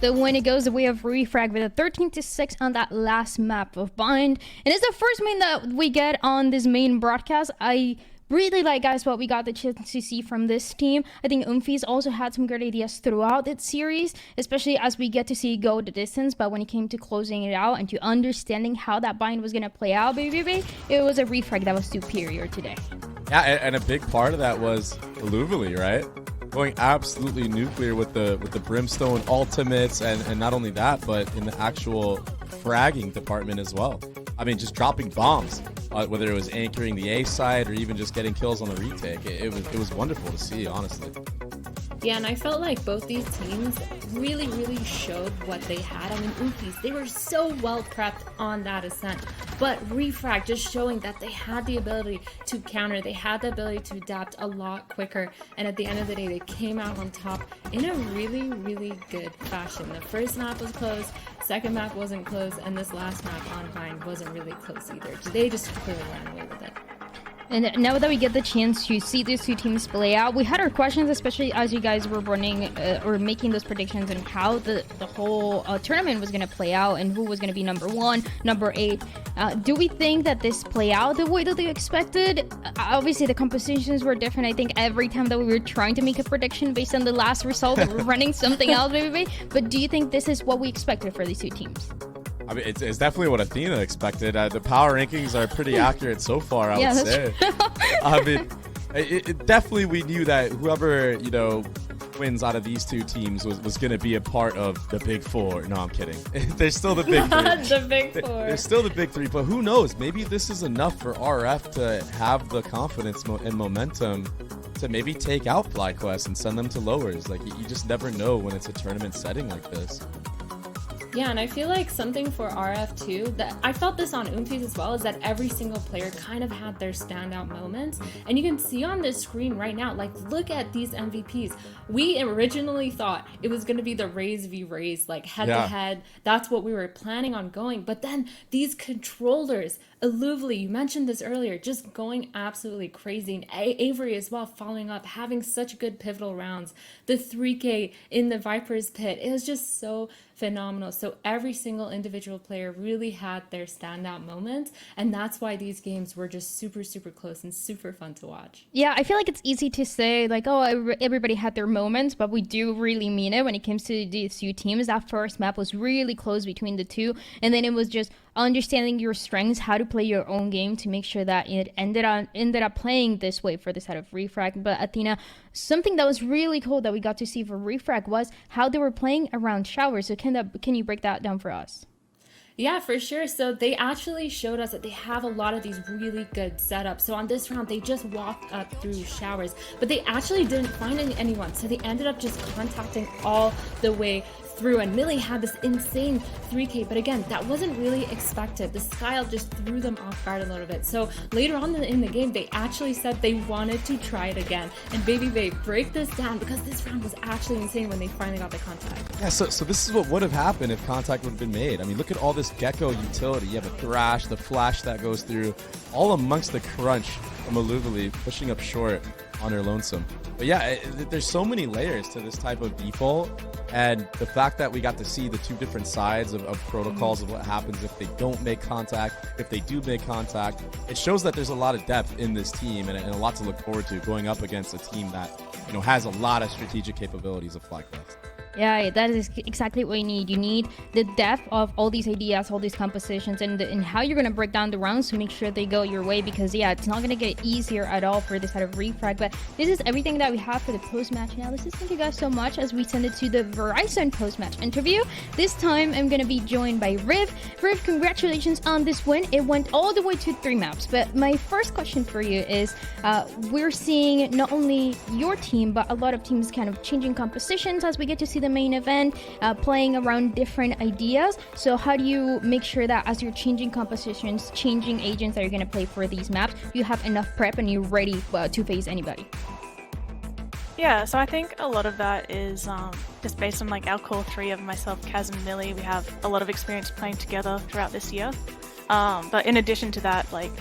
the win. It goes the way of Refrag with a 13-6 on that last map of Bind. And it's the first main that we get on this main broadcast. I really like, guys, what we got the chance to see from this team. I think Umphys also had some great ideas throughout its series, especially as we get to see it go the distance. But when it came to closing it out and to understanding how that bind was going to play out, baby, it was a Refrag that was superior today. Yeah, and a big part of that was Illuvely, right? Going absolutely nuclear with the Brimstone ultimates, and not only that, but in the actual fragging department as well. I mean, just dropping bombs, whether it was anchoring the A side or even just getting kills on the retake. It was wonderful to see, honestly. Yeah, and I felt like both these teams really showed what they had. I mean, Umphys, they were so well prepped on that ascent, but Refrag just showing that they had the ability to counter, they had the ability to adapt a lot quicker, and at the end of the day, they came out on top in a really good fashion. The first map was close, second map wasn't close, and this last map on Vine wasn't really close either. They just completely ran away with it. And now that we get the chance to see these two teams play out, we had our questions, especially as you guys were running or making those predictions on how the whole tournament was going to play out and who was going to be number 1, number 8. Do we think that this play out the way that they expected? Obviously, the compositions were different. I think every time that we were trying to make a prediction based on the last result, we were running something else, baby. But do you think this is what we expected for these two teams? I mean, it's definitely what Athena expected. The power rankings are pretty accurate so far, I would say. I mean, it definitely, we knew that whoever, wins out of these two teams was going to be a part of the Big Four. No, I'm kidding. There's still the Big Three. The Big Four. There's still the Big Three, but who knows? Maybe this is enough for RF to have the confidence and momentum to maybe take out FlyQuest and send them to lowers. Like, you just never know when it's a tournament setting like this. Yeah, and I feel like something for RF too, that I felt this on Umphys as well, is that every single player kind of had their standout moments. And you can see on this screen right now, like, look at these MVPs. We originally thought it was going to be the Raze v Raze, like head-to-head. That's what we were planning on going. But then these controllers, Illuvely, you mentioned this earlier, just going absolutely crazy. And Avery as well, following up, having such good pivotal rounds. The 3K in the Viper's pit, it was just so phenomenal. So every single individual player really had their standout moments, and that's why these games were just super close and super fun to watch. Yeah, I feel like it's easy to say, like, oh, everybody had their moments, but we do really mean it when it comes to these two teams. That first map was really close between the two, and then it was just understanding your strengths, how to play your own game to make sure that it ended up playing this way for the side of Refrag. But Athena, something that was really cool that we got to see for Refrag was how they were playing around showers. So can you break that down for us? Yeah, for sure. So they actually showed us that they have a lot of these really good setups. So on this round, they just walked up through showers, but they actually didn't find anyone. So they ended up just contacting all the way through, and Millie had this insane 3K, but again, that wasn't really expected. The Skyle just threw them off guard a little bit. So later on in the game, they actually said they wanted to try it again. And baby, break this down, because this round was actually insane when they finally got the contact. Yeah, so this is what would have happened if contact would have been made. I mean, look at all this Gecko utility. You have a Thrash, the flash that goes through, all amongst the crunch from Illuvely pushing up short on her lonesome. But yeah, there's so many layers to this type of default, and the fact that we got to see the two different sides of protocols of what happens if they don't make contact, if they do make contact, it shows that there's a lot of depth in this team and a lot to look forward to going up against a team that has a lot of strategic capabilities of FlyQuest. Yeah, that is exactly what you need. You need the depth of all these ideas, all these compositions, and how you're going to break down the rounds to make sure they go your way, because, yeah, it's not going to get easier at all for this side of Refrag. But this is everything that we have for the post-match analysis. Thank you guys so much as we send it to the Verizon post-match interview. This time, I'm going to be joined by Riv. Riv, congratulations on this win. It went all the way to 3 maps. But my first question for you is, we're seeing not only your team, but a lot of teams kind of changing compositions as we get to see the main event, playing around different ideas. So how do you make sure that as you're changing compositions, changing agents that you're going to play for these maps, you have enough prep and you're ready to face anybody? Yeah, so I think a lot of that is just based on like our core 3 of myself, Kaz, and Millie. We have a lot of experience playing together throughout this year. But in addition to that, like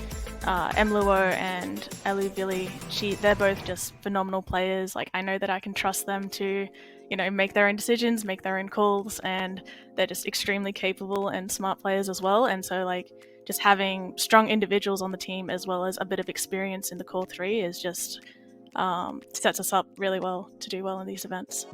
Emluo and Eluvili, they're both just phenomenal players. Like, I know that I can trust them to, make their own decisions, make their own calls, and they're just extremely capable and smart players as well. And so, like, just having strong individuals on the team as well as a bit of experience in the core three is just sets us up really well to do well in these events.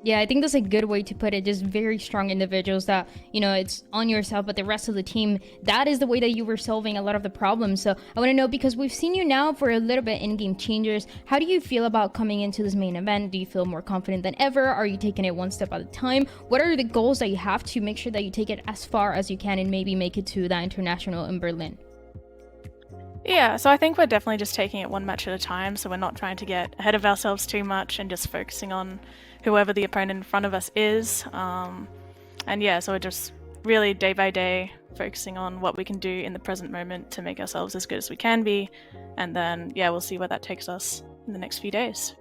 Yeah, I think that's a good way to put it. Just very strong individuals that, it's on yourself, but the rest of the team, that is the way that you were solving a lot of the problems. So I want to know, because we've seen you now for a little bit in Game Changers, how do you feel about coming into this main event? Do you feel more confident than ever? Are you taking it one step at a time? What are the goals that you have to make sure that you take it as far as you can and maybe make it to that international in Berlin? Yeah, so I think we're definitely just taking it one match at a time, so we're not trying to get ahead of ourselves too much and just focusing on whoever the opponent in front of us is. And yeah, so we're just really day by day focusing on what we can do in the present moment to make ourselves as good as we can be, and then yeah, we'll see where that takes us in the next few days.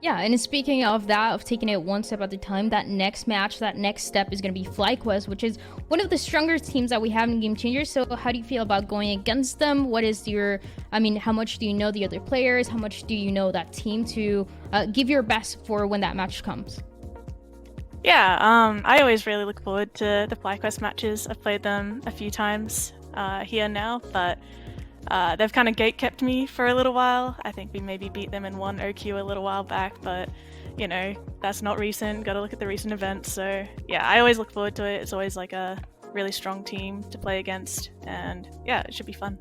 Yeah, and speaking of that, of taking it one step at a time, that next match, that next step is going to be FlyQuest, which is one of the strongest teams that we have in Game Changers. So how do you feel about going against them? What is how much do you know the other players? How much do you know that team to give your best for when that match comes? Yeah, I always really look forward to the FlyQuest matches. I've played them a few times here now, but they've kind of gatekept me for a little while. I think we maybe beat them in one OQ a little while back, but that's not recent. Got to look at the recent events. So yeah, I always look forward to it. It's always like a really strong team to play against, and yeah, it should be fun.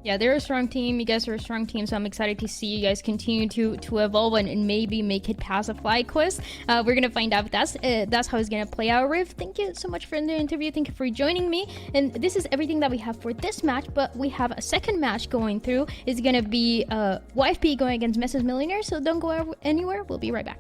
Yeah, they're a strong team. You guys are a strong team, so I'm excited to see you guys continue to evolve and maybe make it past a FlyQuest. We're gonna find out if that's how it's gonna play out. Riv, thank you so much for the interview. Thank you for joining me. And this is everything that we have for this match, but we have a second match going through. It's gonna be YFP going against MESO's Millionaire. So don't go anywhere. We'll be right back.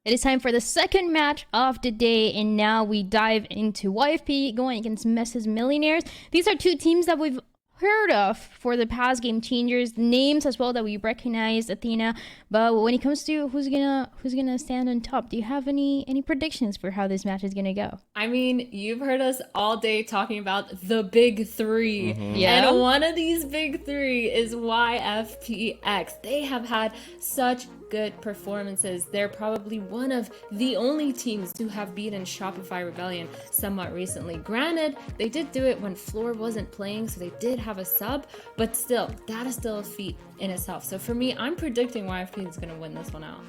It is time for the second match of the day, and now we dive into YFP going against MESO's Millionaires. These are two teams that we've heard of for the past game changers, names as well that we recognize, Athena. But when it comes to who's gonna stand on top, do you have any predictions for how this match is gonna go? I mean, you've heard us all day talking about the big three. Yeah. And one of these big three is YFPX. They have had such good performances. They're probably one of the only teams who have beaten Shopify Rebellion somewhat recently. Granted, they did do it when Floor wasn't playing, so they did have a sub, but still, that is still a feat in itself. So for me, I'm predicting YFP is going to win this one out.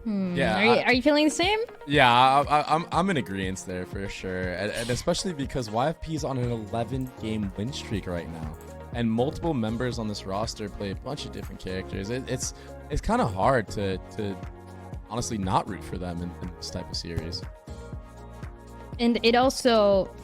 Yeah, Are you feeling the same? Yeah, I'm in agreement there for sure, and especially because YFP is on an 11-game win streak right now, and multiple members on this roster play a bunch of different characters. It's kind of hard to honestly not root for them in this type of series. And it also,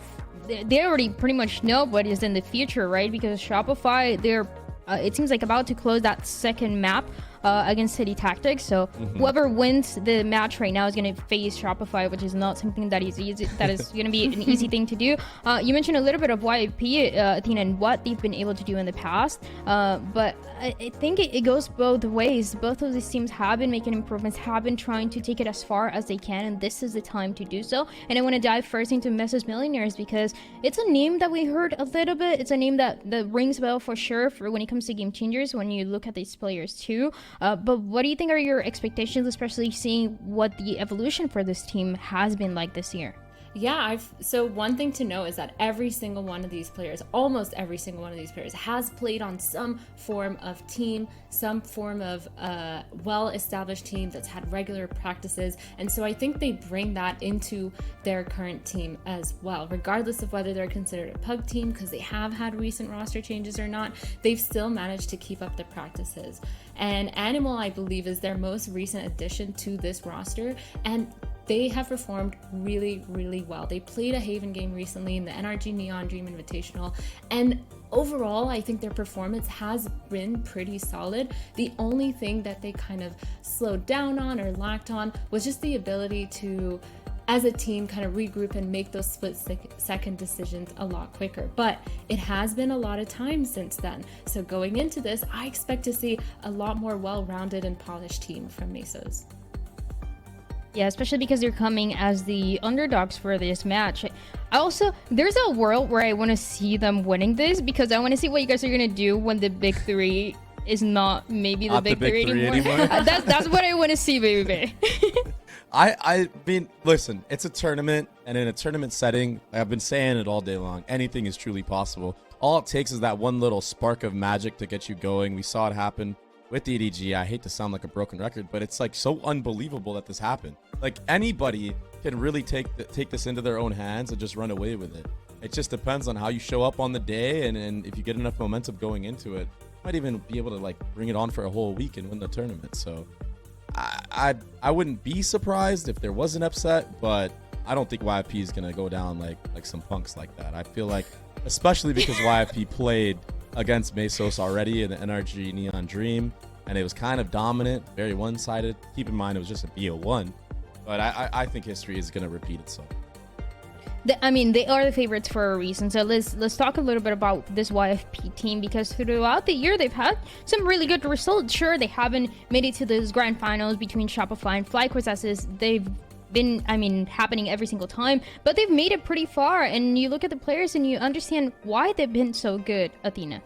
they already pretty much know what is in the future, right? Because Shopify, they're it seems like about to close that second map against City Tactics. So whoever wins the match right now is going to face Shopify, which is not something that is easy. That is going to be an easy thing to do. You mentioned a little bit of YP, Athena, and what they've been able to do in the past. But I think it goes both ways. Both of these teams have been making improvements, have been trying to take it as far as they can, and this is the time to do so. And I want to dive first into MESO's Millionaires because it's a name that we heard a little bit. It's a name that rings a bell for sure for when it comes to game changers when you look at these players too. But what do you think are your expectations, especially seeing what the evolution for this team has been like this year? Yeah, so one thing to know is that every single one of these players, almost every single one of these players, has played on some form of team, some form of well-established team that's had regular practices. And so I think they bring that into their current team as well. Regardless of whether they're considered a pug team because they have had recent roster changes or not, they've still managed to keep up the practices. And Animal, I believe, is their most recent addition to this roster. And they have performed really, really well. They played a Haven game recently in the NRG Neon Dream Invitational, and overall, I think their performance has been pretty solid. The only thing that they kind of slowed down on or lacked on was just the ability to, as a team, kind of regroup and make those split-second decisions a lot quicker. But it has been a lot of time since then. So going into this, I expect to see a lot more well-rounded and polished team from MESO's. Yeah, especially because they're coming as the underdogs for this match. There's a world where I want to see them winning this because I want to see what you guys are going to do when the big three is not maybe the big three anymore. That's what I want to see, baby. I mean, listen, it's a tournament, and in a tournament setting, I've been saying it all day long, anything is truly possible. All it takes is that one little spark of magic to get you going. We saw it happen with EDG. I hate to sound like a broken record, but it's like so unbelievable that this happened. Like anybody can really take this into their own hands and just run away with it. It just depends on how you show up on the day, and if you get enough momentum going into it, you might even be able to like bring it on for a whole week and win the tournament. So I wouldn't be surprised if there was an upset, but I don't think YFP is gonna go down like some punks like that. I feel like, especially because YFP played against MESOS already in the NRG Neon Dream, and it was kind of dominant, very one-sided. Keep in mind it was just a BO1, but I think history is going to repeat itself. I mean, they are the favorites for a reason. So let's talk a little bit about this YFP team because throughout the year they've had some really good results. Sure, they haven't made it to those grand finals between Shopify and FlyQuest as they've been, happening every single time, but they've made it pretty far, and you look at the players and you understand why they've been so good, Athena.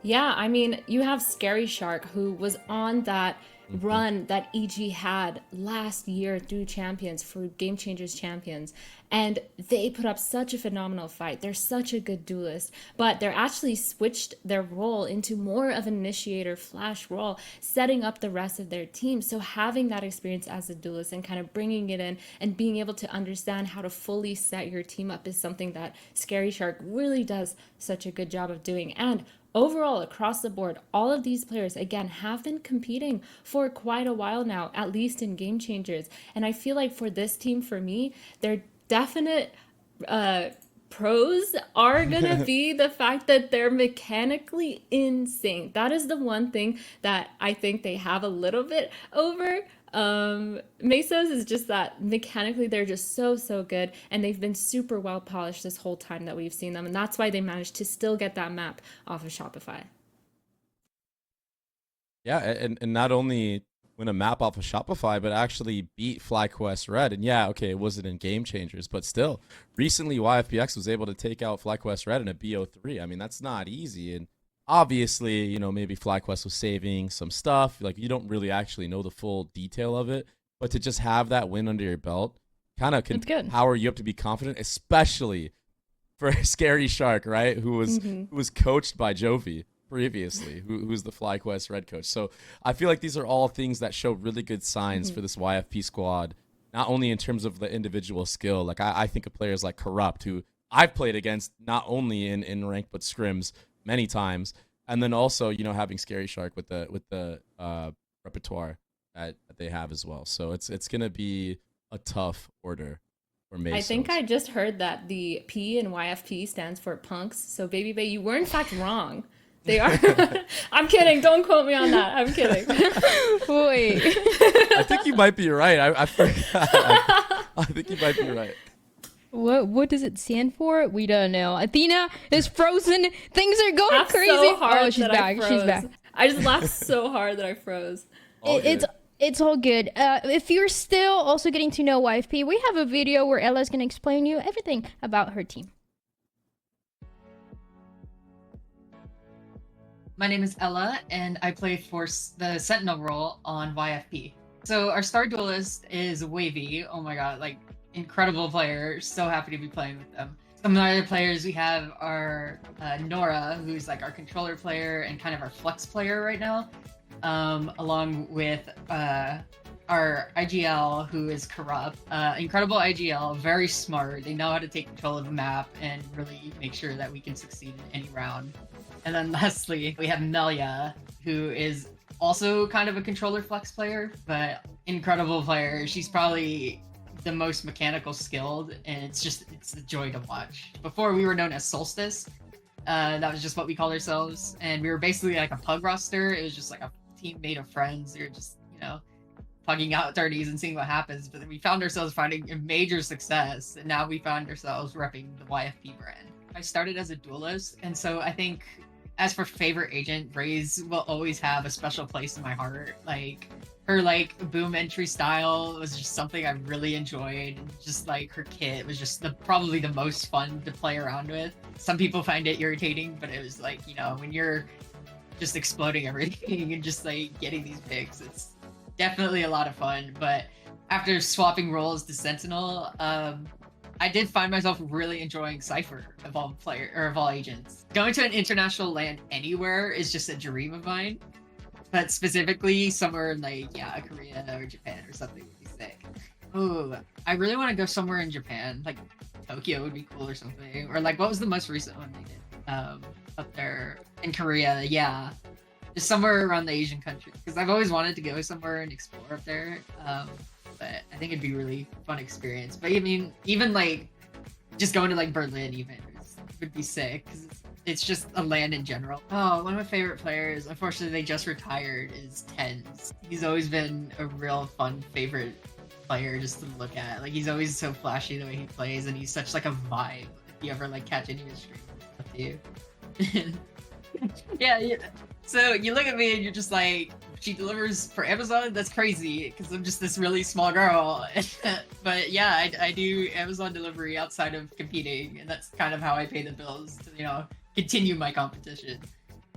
Yeah, I mean, you have Scary Shark, who was on that run that EG had last year through Champions for Game Changers Champions, and they put up such a phenomenal fight. They're such a good duelist, but they're actually switched their role into more of an initiator flash role, setting up the rest of their team. So having that experience as a duelist and kind of bringing it in and being able to understand how to fully set your team up is something that Scary Shark really does such a good job of doing. And overall, across the board, all of these players, again, have been competing for quite a while now, at least in Game Changers. And I feel like for this team, for me, their definite pros are gonna be the fact that they're mechanically insane. That is the one thing that I think they have a little bit over Mesos is just that mechanically they're just so good, and they've been super well polished this whole time that we've seen them, and that's why they managed to still get that map off of Shopify. Yeah, and not only win a map off of Shopify, but actually beat FlyQuest Red. And yeah, okay, it wasn't in Game Changers, but still, recently YFPX was able to take out FlyQuest Red in a BO3. I mean, that's not easy. And obviously, you know, maybe FlyQuest was saving some stuff. Like, you don't really actually know the full detail of it. But to just have that win under your belt kind of can power you up to be confident, especially for Scary Shark, right? Who was coached by Jovi previously, who's the FlyQuest Red coach. So I feel like these are all things that show really good signs for this YFP squad, not only in terms of the individual skill. Like I think of players like Corrupt, who I've played against not only in ranked but scrims many times, and then also, you know, having Scary Shark with the repertoire that they have as well. So it's gonna be a tough order for Mesos. I think I just heard that the P in YFP stands for punks. So Baby Bay, you were in fact wrong. They are. I'm kidding. Don't quote me on that. I'm kidding. Wait. I think you might be right. I forgot. I think you might be right. What does it stand for? We don't know. Athena is frozen. Things are going crazy. So hard oh, she's that back. She's back. I just laughed so hard that I froze. It's all good. If you're still also getting to know YFP, we have a video where Ella's gonna explain you everything about her team. My name is Ella, and I play for the Sentinel role on YFP. So our star duelist is Wavy. Oh my god, like, incredible player. So happy to be playing with them. Some of the other players we have are Nora, who's like our controller player and kind of our flex player right now, along with our IGL, who is Corrupt. Incredible IGL, very smart. They know how to take control of a map and really make sure that we can succeed in any round. And then lastly, we have Melia, who is also kind of a controller flex player, but incredible player. She's probably the most mechanical skilled, and it's a joy to watch. Before, we were known as Solstice. That was just what we called ourselves. And we were basically like a pug roster. It was just like a team made of friends. We were just, you know, pugging out 30s and seeing what happens. But then we found ourselves finding a major success, and now we found ourselves repping the YFP brand. I started as a duelist, and so I think as for favorite agent, Raze will always have a special place in my heart. Like, her like boom entry style was just something I really enjoyed. Just like her kit was just probably the most fun to play around with. Some people find it irritating, but it was like, you know, when you're just exploding everything and just like getting these picks, it's definitely a lot of fun. But after swapping roles to Sentinel, I did find myself really enjoying Cypher of all agents. Going to an international land anywhere is just a dream of mine, but specifically somewhere in like, yeah, Korea or Japan or something would be sick. Ooh, I really want to go somewhere in Japan, like Tokyo would be cool or something, or like what was the most recent one they did up there in Korea? Yeah, just somewhere around the Asian country, because I've always wanted to go somewhere and explore up there. But I think it'd be a really fun experience. But I mean, even like just going to like Berlin even would be sick, because it's just a land in general. Oh, one of my favorite players, unfortunately they just retired, is Tens. He's always been a real fun favorite player just to look at. Like, he's always so flashy the way he plays, and he's such like a vibe. If you ever like catch any of his streams, with you. Yeah. So you look at me and you're just like, she delivers for Amazon? That's crazy, because I'm just this really small girl. But yeah, I do Amazon delivery outside of competing, and that's kind of how I pay the bills to, you know, continue my competition.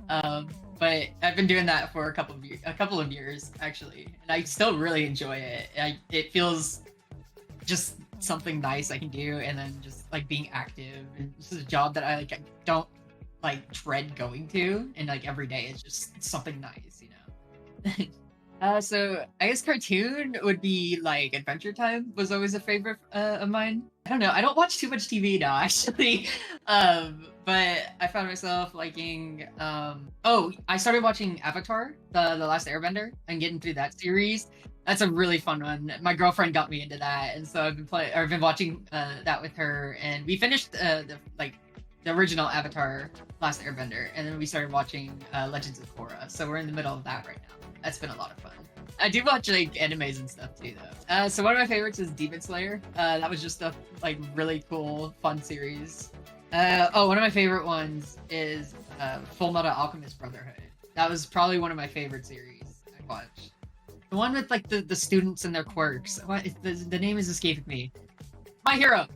But I've been doing that for a couple of years actually, and I still really enjoy it. It feels just something nice I can do, and then just like being active. And this is a job that I don't like dread going to, and like every day it's just something nice, you know. So I guess cartoon would be like Adventure Time was always a favorite of mine. I don't know, I don't watch too much TV now actually. But I found myself liking I started watching Avatar, the Last Airbender, and getting through that series. That's a really fun one. My girlfriend got me into that, and so I've been watching that with her, and we finished the original Avatar Last Airbender, and then we started watching Legends of Korra. So we're in the middle of that right now. That's been a lot of fun. I do watch like animes and stuff too, though. So one of my favorites is Demon Slayer. That was just a like really cool, fun series. One of my favorite ones is Full Metal Alchemist Brotherhood. That was probably one of my favorite series I watched. The one with like the students and their quirks. What the name is escaping me. My Hero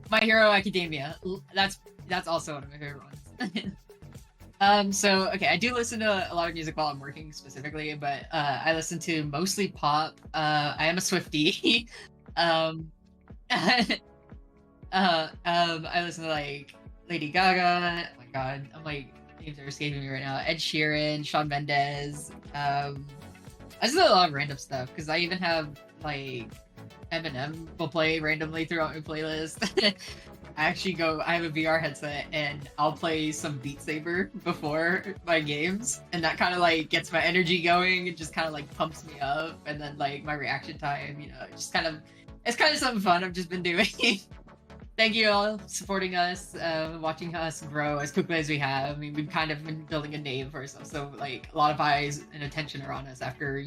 Academia. That's also one of my favorite ones. So okay, I do listen to a lot of music while I'm working specifically, but I listen to mostly pop. I am a Swiftie. I listen to like Lady Gaga. Oh my god, I'm like names are escaping me right now. Ed Sheeran, Shawn Mendes. I listen to a lot of random stuff because I even have like Eminem will play randomly throughout my playlist. I have a VR headset and I'll play some Beat Saber before my games, and that kind of like gets my energy going and just kind of like pumps me up, and then like my reaction time, it's kind of something fun I've just been doing. Thank you all supporting us, watching us grow as quickly as we have. I mean, we've kind of been building a name for ourselves, so like a lot of eyes and attention are on us after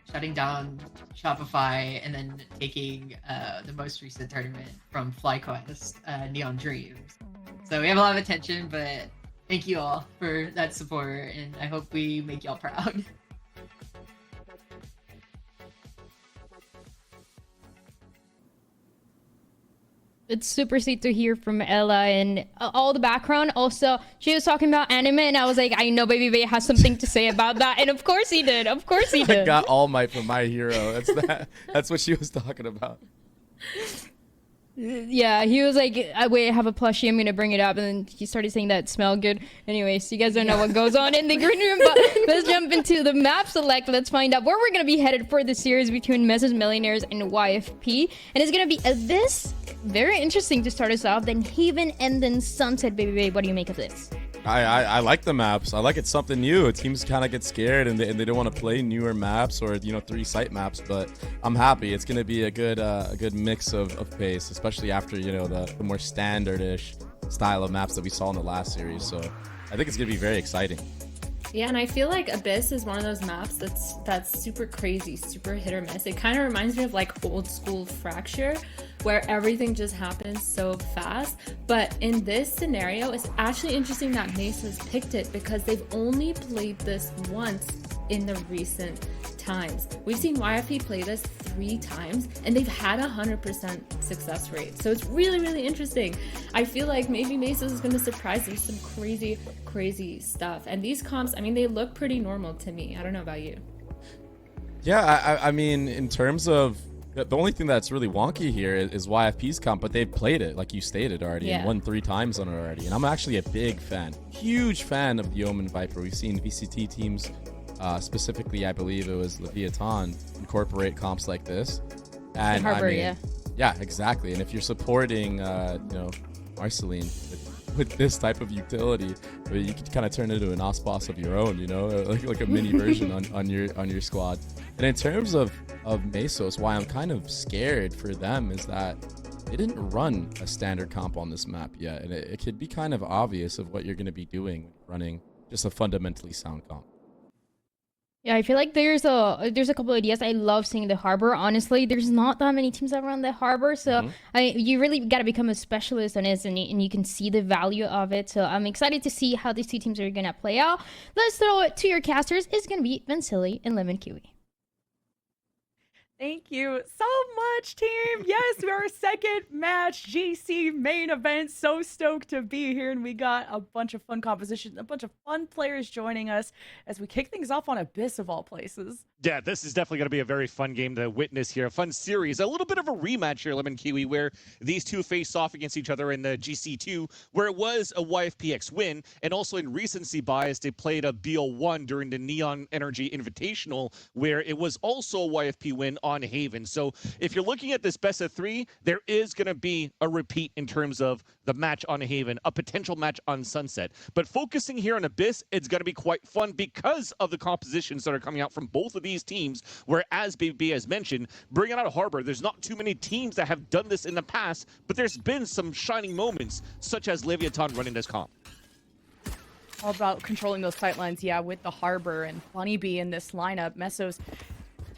shutting down Shopify and then taking the most recent tournament from FlyQuest, Neon Dreams. So we have a lot of attention, but thank you all for that support, and I hope we make y'all proud. It's super sweet to hear from Ella and all the background. Also, she was talking about anime, and I was like, I know Baby Bay has something to say about that. And of course he did. Of course he did. I got All Might from My Hero. That's what she was talking about. Yeah, he was like, wait, I have a plushie, I'm gonna bring it up, and then he started saying that smelled good. Anyways, you guys don't know what goes on in the green room, but let's jump into the map select. Let's find out where we're gonna be headed for the series between MESO's Millionaires and YFP, and it's gonna be this very interesting to start us off, then Haven and then Sunset. Baby Babe, what do you make of this? I like the maps. I like it's something new. Teams kind of get scared and they don't want to play newer maps or 3-site maps. But I'm happy. It's going to be a good mix of pace, especially after the more standard-ish style of maps that we saw in the last series. So I think it's going to be very exciting. Yeah, and I feel like Abyss is one of those maps that's super crazy, super hit or miss. It kind of reminds me of like old school Fracture, where everything just happens so fast. But in this scenario, it's actually interesting that MESO's picked it because they've only played this once in the recent times. We've seen YFP play this 3 times and they've had 100% success rate. So it's really, really interesting. I feel like maybe MESO is going to surprise us with some crazy stuff. And these comps, I mean, they look pretty normal to me. I don't know about you. Yeah, I mean, in terms of the only thing that's really wonky here is YFP's comp, but they've played it, like you stated already, and won 3 times on it already. And I'm actually a big fan, huge fan of the Omen Viper. We've seen VCT teams, specifically, I believe it was Leviathan, incorporate comps like this. And Harbor, I mean, yeah, exactly. And if you're supporting, Marceline with this type of utility, you can kind of turn it into an OSPOS of your own, like a mini version on your squad. And in terms of MESO's, why I'm kind of scared for them is that they didn't run a standard comp on this map yet, and it could be kind of obvious of what you're going to be doing running just a fundamentally sound comp. Yeah, I feel like there's a couple of ideas. I love seeing the Harbor. Honestly, there's not that many teams that run the Harbor, so you really got to become a specialist on it, and you can see the value of it. So I'm excited to see how these 2 teams are gonna play out. Let's throw it to your casters. It's gonna be Vincili and Lemon Kiwi. Thank you so much, team. Yes, our second match, GC main event. So stoked to be here, and we got a bunch of fun compositions, a bunch of fun players joining us as we kick things off on Abyss of all places. Yeah, this is definitely going to be a very fun game to witness here. A fun series. A little bit of a rematch here, Lemon Kiwi, where these two face off against each other in the GC2, where it was a YFPX win, and also in recency bias, they played a BO1 during the Neon Energy Invitational, where it was also a YFP win on Haven. So if you're looking at this best of 3, there is going to be a repeat in terms of the match on Haven, a potential match on Sunset. But focusing here on Abyss, it's going to be quite fun because of the compositions that are coming out from both of these teams, where, as BB has mentioned, bringing out a Harbor, there's not too many teams that have done this in the past, but there's been some shining moments, such as Leviathan running this comp. All about controlling those sightlines, yeah, with the Harbor and Honeybee in this lineup. MESO's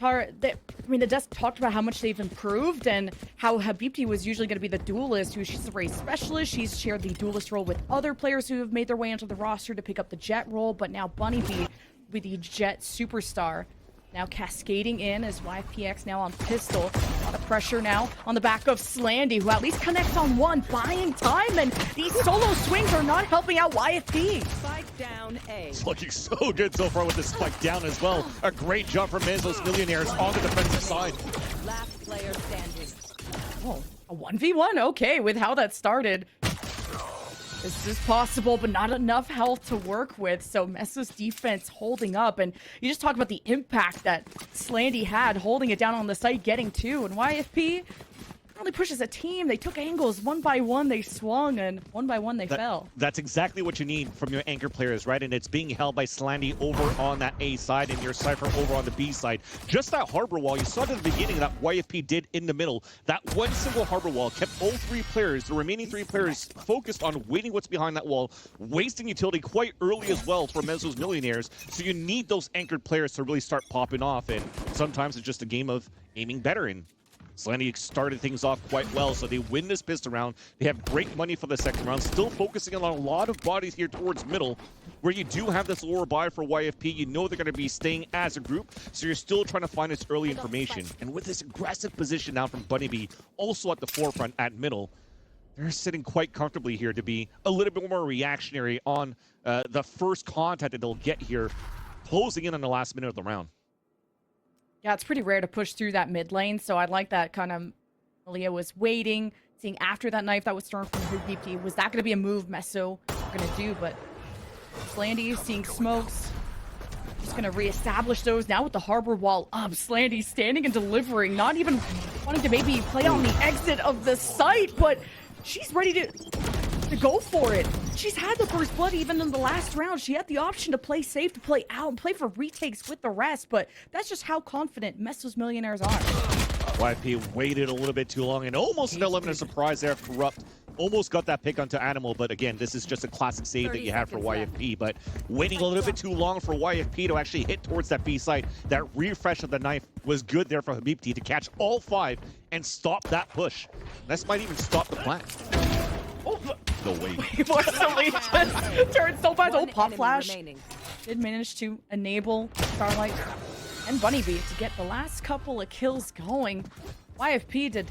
the desk talked about how much they've improved and how Habibti was usually going to be the duelist, she's a race specialist. She's shared the duelist role with other players who have made their way into the roster to pick up the Jet role, but now Bunny B with the Jet superstar. Now cascading in as YFPX now on pistol. A lot of pressure now on the back of Slandy, who at least connects on one, buying time, and these solo swings are not helping out YFP. Spike down A. It's looking so good so far with the spike down as well. A great job from MESO's Millionaires on the defensive side. Last player standing. Oh, a 1v1? Okay, with how that started. This is possible, but not enough health to work with. So MESO's defense holding up. And you just talk about the impact that Slandy had, holding it down on the site, getting two. And YFP really pushes a team. They took angles one by one. They swung, and one by one they fell. That's exactly what you need from your anchor players, right? And it's being held by Slandy over on that A side and your Cypher over on the B side. Just that harbor wall, you saw it at the beginning that YFP did in the middle. That one single harbor wall kept all three players, the remaining three players, focused on waiting what's behind that wall, wasting utility quite early as well for MESO's Millionaires. So you need those anchored players to really start popping off. And sometimes it's just a game of aiming better. And Slandy started things off quite well, so they win this pistol round. They have great money for the second round, still focusing on a lot of bodies here towards middle, where you do have this lower buy for YFP. You know they're going to be staying as a group, so you're still trying to find this early information. And with this aggressive position now from Bunny B, also at the forefront at middle, they're sitting quite comfortably here to be a little bit more reactionary on the first contact that they'll get here, closing in on the last minute of the round. Yeah, it's pretty rare to push through that mid lane, so I like that kind of Malia was waiting, seeing after that knife that was thrown from Habibti. Was that going to be a move MESO were going to do? But Slandy seeing smokes, just going to reestablish those now with the harbor wall up. Slandy standing and delivering, not even wanting to maybe play on the exit of the site, but she's ready to go for it. She's had the first blood even in the last round. She had the option to play safe, to play out, and play for retakes with the rest, but that's just how confident MESO's Millionaires are. YP waited a little bit too long and almost an element of surprise there. Corrupt almost got that pick onto Animal, but again, this is just a classic save that you have for YFP, but waiting a little bit too long for YFP to actually hit towards that B site. That refresh of the knife was good there for Habibti to catch all five and stop that push. This might even stop the plan. Oh, no way. Marceline just turned so fast. Oh, pop flash. Did manage to enable Starlight and Bunny Bee to get the last couple of kills going. YFP did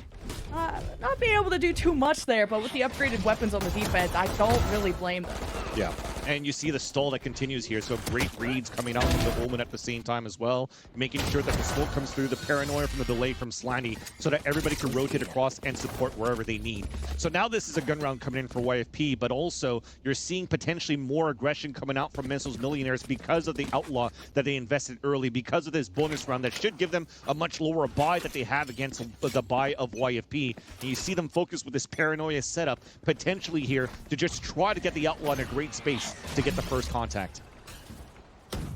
not be able to do too much there, but with the upgraded weapons on the defense, I don't really blame them. Yeah, and you see the stall that continues here, so great reads coming out from the Omen at the same time as well, making sure that the smoke comes through, the paranoia from the delay from Slandy, so that everybody can rotate across and support wherever they need. So now this is a gun round coming in for YFP, but also you're seeing potentially more aggression coming out from MESO's Millionaires because of the Outlaw that they invested early, because of this bonus round that should give them a much lower buy that they have against the buy of YFP. And you see them focus with this paranoia setup potentially here to just try to get the Outlaw in a great space to get the first contact.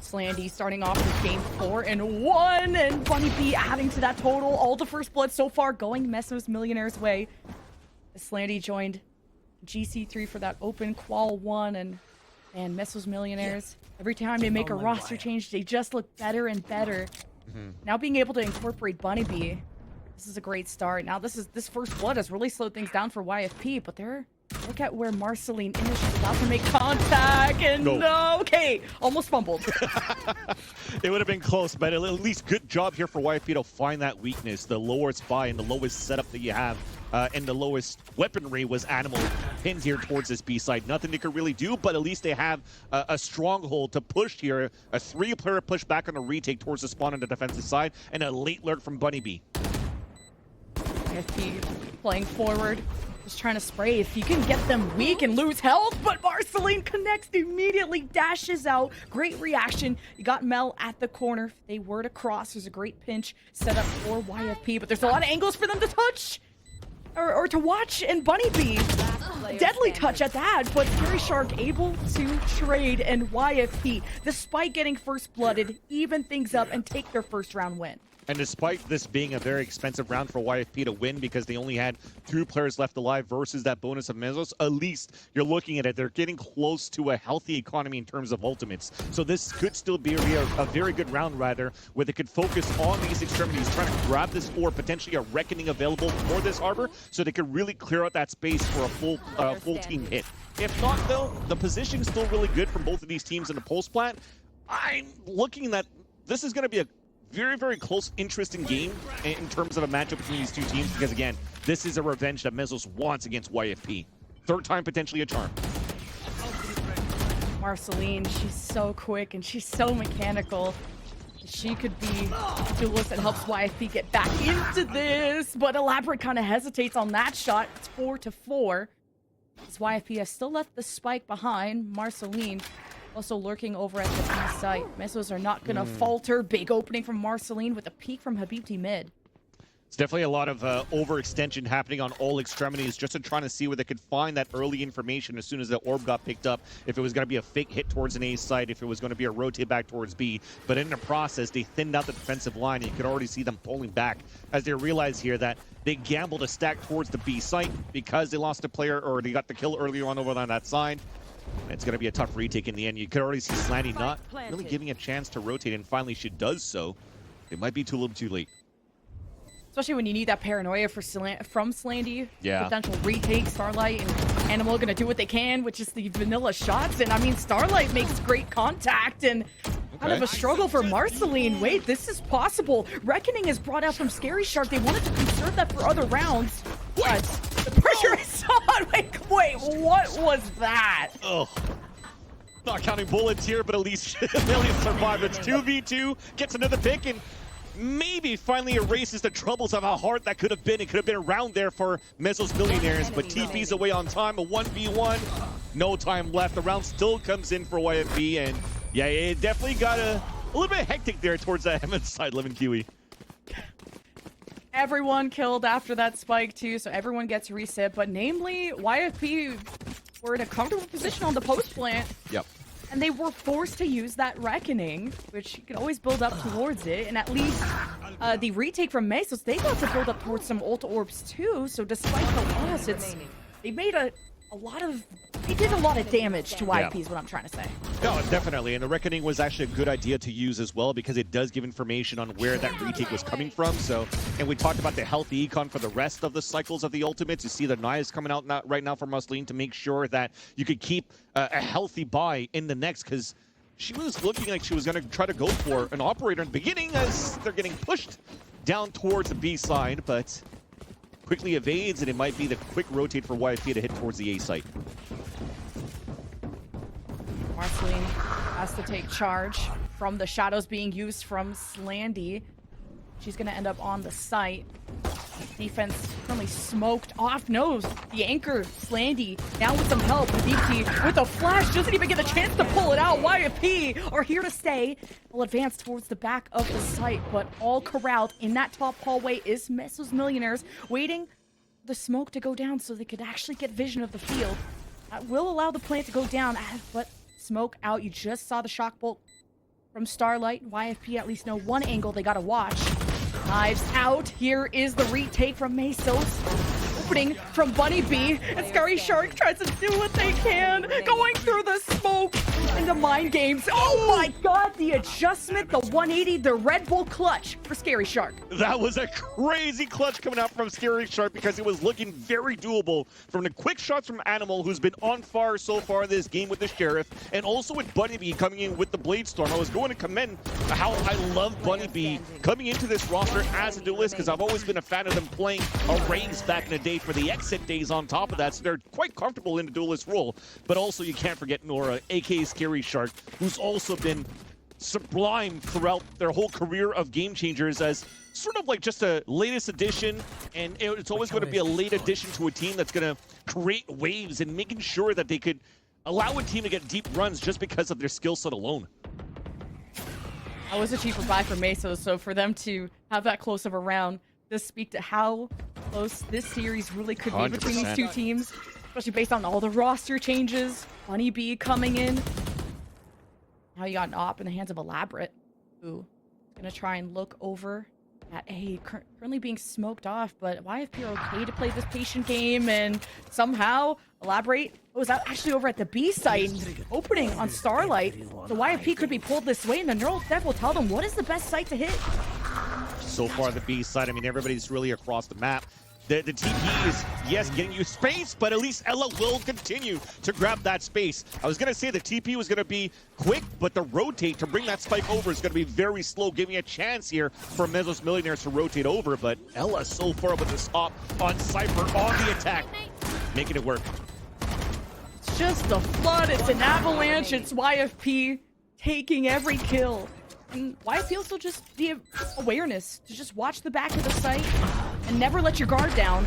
Slandy starting off with game 4-1, and Bunny Bee adding to that total. All the first blood so far going MESO's Millionaires' way. Slandy joined GC3 for that open qual 1, and MESO's Millionaires, every time they make a roster change, they just look better and better. Now being able to incorporate Bunny Bee, this is a great start. Now this first blood has really slowed things down for YFP, but look at where Marceline is. She's about to make contact, and no, okay, almost fumbled. It would have been close, but at least good job here for YFP to find that weakness. The lowest buy and the lowest setup that you have, and the lowest weaponry was Animal pinned here towards this B side. Nothing they could really do, but at least they have a stronghold to push here. A 3-player push back on a retake towards the spawn on the defensive side, and a late lurk from Bunny Bee. YFP playing forward. Just trying to spray if you can get them weak and lose health, but Marceline connects immediately, dashes out. Great reaction. You got Mel at the corner. If they were to cross, there's a great pinch set up for YFP, but there's a lot of angles for them to touch or to watch, and Bunny Bee, deadly touch at that, but Fury Shark able to trade, and YFP, despite getting first blooded, even things up and take their first round win. And despite this being a very expensive round for YFP to win because they only had 2 players left alive versus that bonus of Mesos, at least you're looking at it, they're getting close to a healthy economy in terms of ultimates. So this could still be a very good round, rather, where they could focus on these extremities, trying to grab this or potentially a Reckoning available for this Harbor, so they could really clear out that space for a full team hit. If not, though, the position is still really good from both of these teams in the post plant. I'm looking that this is going to be a very, very close, interesting game in terms of a matchup between these two teams, because again, this is a revenge that Mesos wants against YFP. Third time potentially a charm. Marceline, she's so quick and she's so mechanical. She could be the duelist that helps YFP get back into this, but Elaborate kind of hesitates on that shot. It's 4-4. As YFP has still left the spike behind. Marceline also lurking over at the B site. Mesos are not going to falter. Big opening from Marceline with a peek from Habibti mid. It's definitely a lot of overextension happening on all extremities, just to trying to see where they could find that early information as soon as the orb got picked up, if it was going to be a fake hit towards an A site, if it was going to be a rotate back towards B. But in the process, they thinned out the defensive line, and you could already see them pulling back as they realize here that they gambled to stack towards the B site because they lost a player, or they got the kill earlier on over on that side. It's going to be a tough retake in the end. You could already see Slanty not really giving a chance to rotate, and finally she does so. It might be too little too late. Especially when you need that paranoia from Slanty. Yeah. Potential retake. Starlight and Animal going to do what they can, which is the vanilla shots. And I mean, Starlight makes great contact, and kind of a struggle for Marceline. Wait, this is possible. Reckoning is brought out from Scary Shark. They wanted to conserve that for other rounds, but the pressure is on. Wait, what was that? Oh. Not counting bullets here, but at least Million survived. It's 2v2, gets another pick, and maybe finally erases the troubles of how hard that could have been. It could have been around there for Mesos Millionaires, but TP's away on time. A 1v1, no time left. The round still comes in for YFB, and yeah, it definitely got a little bit hectic there towards that Hammond side, Lemon Kiwi. Everyone killed after that spike too, so everyone gets reset, but namely YFP were in a comfortable position on the post plant. Yep. And they were forced to use that Reckoning, which you can always build up towards it. And at least the retake from Mesos, they got to build up towards some ult orbs too. So despite the loss, they made they did a lot of damage to YP is what I'm trying to say. No, definitely. And the Reckoning was actually a good idea to use as well, because it does give information on where that retake was coming from. So, and we talked about the healthy econ for the rest of the cycles of the ultimates. You see the knives coming out right now for Marceline to make sure that you could keep a healthy buy in the next, because she was looking like she was going to try to go for an operator in the beginning as they're getting pushed down towards the B side, but quickly evades, and it might be the quick rotate for YFP to hit towards the A site. Marceline has to take charge from the shadows being used from Slandy. She's going to end up on the site. Defense currently smoked off. Knows the anchor, Slandy, now with some help. Habibti with a flash, doesn't even get a chance to pull it out. YFP are here to stay. Will advance towards the back of the site, but all corralled in that top hallway is Mesos Millionaires, waiting for the smoke to go down so they could actually get vision of the field. That will allow the plant to go down, but smoke out. You just saw the shock bolt from Starlight. YFP at least know one angle they gotta watch. Knives out. Here is the retake from Mesos. Opening from Bunny B. And Scary Shark tries to do what they can. Going through the smoke into mind games. Oh my god, the adjustment, the 180, the Red Bull clutch for Scary Shark. That was a crazy clutch coming out from Scary Shark, because it was looking very doable from the quick shots from Animal, who's been on fire so far this game with the Sheriff, and also with Bunny B coming in with the Blade Storm. I was going to commend how I love Bunny B coming into this roster as a duelist, because I've always been a fan of them playing arrays back in the day for the exit days on top of that, so they're quite comfortable in the duelist role. But also you can't forget Nora, aka Scary Shark, who's also been sublime throughout their whole career of Game Changers as sort of like just a latest addition, and it's always going to be a late addition to a team that's going to create waves and making sure that they could allow a team to get deep runs just because of their skill set alone. That was a cheaper buy for Mesos, so for them to have that close of a round does speak to how close this series really could be between these two teams, especially based on all the roster changes. Bunny B coming in. Now you got an op in the hands of Elaborate, who is going to try and look over at A, currently being smoked off, but YFP are okay to play this patient game and somehow elaborate. It was actually over at the B site, opening on Starlight. So YFP could be pulled this way, and the Neural Theft will tell them what is the best site to hit. So far, the B side, I mean, everybody's really across the map. The TP is, yes, getting you space, but at least Ella will continue to grab that space. I was going to say the TP was going to be quick, but the rotate to bring that spike over is going to be very slow, giving a chance here for MESO's Millionaires to rotate over. But Ella so far with this op on Cypher on the attack, making it work. It's just a flood, it's an avalanche, it's YFP taking every kill. And YFP also just the awareness to just watch the back of the site and never let your guard down.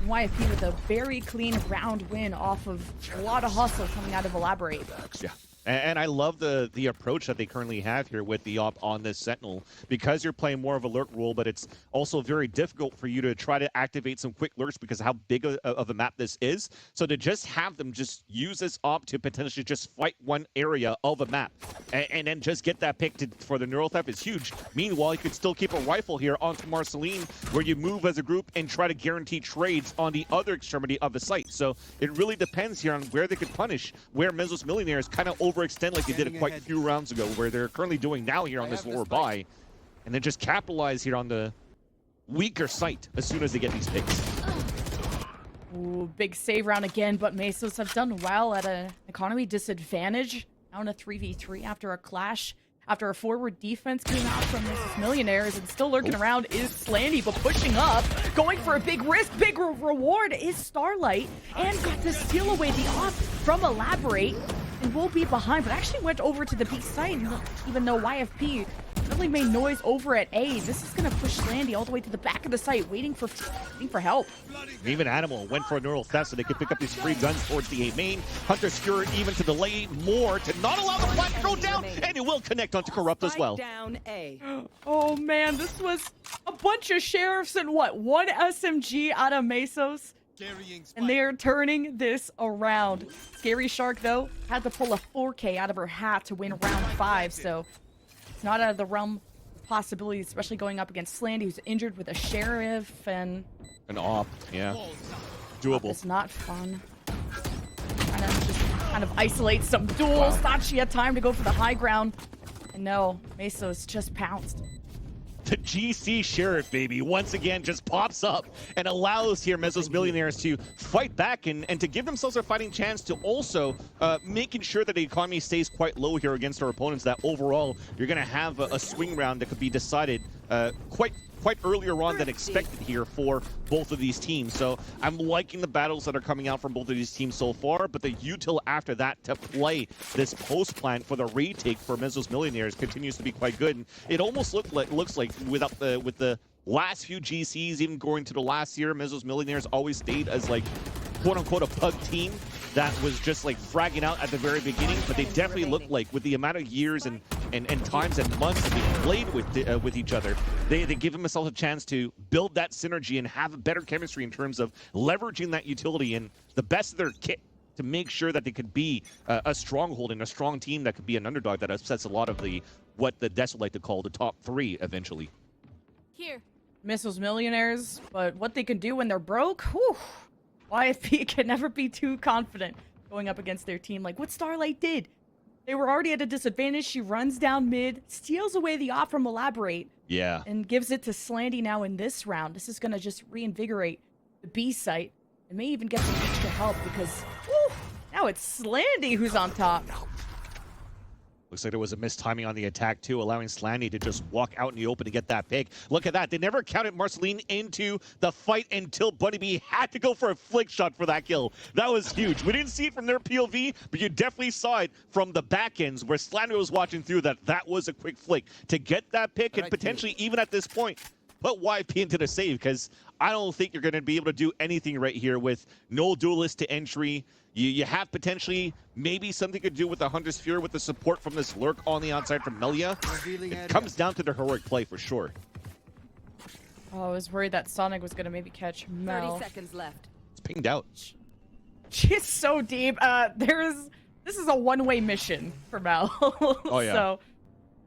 And YFP with a very clean round win off of a lot of hustle coming out of Elaborate. Yeah. And I love the approach that they currently have here with the op on this Sentinel, because you're playing more of a lurk role, but it's also very difficult for you to try to activate some quick lurks because of how big of a map this is. So to just have them just use this op to potentially just fight one area of a map and then just get that pick for the Neural Theft is huge. Meanwhile, you could still keep a rifle here onto Marceline, where you move as a group and try to guarantee trades on the other extremity of the site. So it really depends here on where they could punish, where MESO's Millionaires kind of overextend like they did it quite a few rounds ago, where they're currently doing now here on this lower buy, and then just capitalize here on the weaker site as soon as they get these picks. Ooh, big save round again, but Mesos have done well at an economy disadvantage. Now in a 3v3 after a clash. After a forward defense came out from MESO's Millionaires, and still lurking around is Slandy, but pushing up, going for a big risk, big reward is Starlight, and got to steal away the off from Elaborate, and will be behind, but actually went over to the B site, even though YFP really made noise over at A. This is going to push Slandy all the way to the back of the site, waiting for help. Even Animal went for a Neural Theft so they could pick up these free guns towards the A main. Hunter Skewer even to delay more to not allow the flash to go down, and it will connect onto Corrupt as well. Down A. Oh man, this was a bunch of sheriffs and what, one SMG out of Mesos? And they are turning this around. Scary Shark, though, had to pull a 4K out of her hat to win round 5, so it's not out of the realm of possibilities, especially going up against Slandy, who's injured with a sheriff and... An op, yeah. Doable. It's not fun. Trying to just kind of isolate some duels. Thought she had time to go for the high ground. And no, Mesos just pounced. The GC Sheriff, baby, once again just pops up and allows here MESO's Millionaires to fight back and to give themselves a fighting chance to also making sure that the economy stays quite low here against our opponents, that overall you're going to have a swing round that could be decided quite earlier on than expected here for both of these teams. So I'm liking the battles that are coming out from both of these teams so far, but the util after that to play this post plan for the retake for MESO's Millionaires continues to be quite good. And it almost looks like with the last few GCs, even going to the last year, MESO's Millionaires always stayed as like quote-unquote a pug team that was just like fragging out at the very beginning, but they definitely look like, with the amount of years and times and months that they played with each other, they give themselves a chance to build that synergy and have a better chemistry in terms of leveraging that utility and the best of their kit to make sure that they could be a stronghold and a strong team that could be an underdog that upsets a lot of what the Des would like to call the top 3 eventually. Here. MESO's Millionaires, but what they can do when they're broke, whew. YFP can never be too confident going up against their team like what Starlight did. They were already at a disadvantage. She runs down mid, steals away the op from Elaborate. Yeah. And gives it to Slandy now in this round. This is going to just reinvigorate the B site and may even get some extra help because whew, now it's Slandy who's on top. Looks like there was a mistiming on the attack too, allowing Slandy to just walk out in the open to get that pick. Look at that. They never counted Marceline into the fight until Bunny B had to go for a flick shot for that kill. That was huge. We didn't see it from their POV, but you definitely saw it from the back ends where Slandy was watching through that was a quick flick to get that pick and potentially even at this point put YP into the save, because I don't think you're going to be able to do anything right here with no duelist to entry. You have potentially maybe something to do with the Hunter's Fury with the support from this lurk on the outside from Melia. It comes down to the heroic play for sure. Oh, I was worried that Sonic was going to maybe catch Mel. 30 seconds left. It's pinged out. She's so deep. This is a one-way mission for Mel. Oh, yeah. So,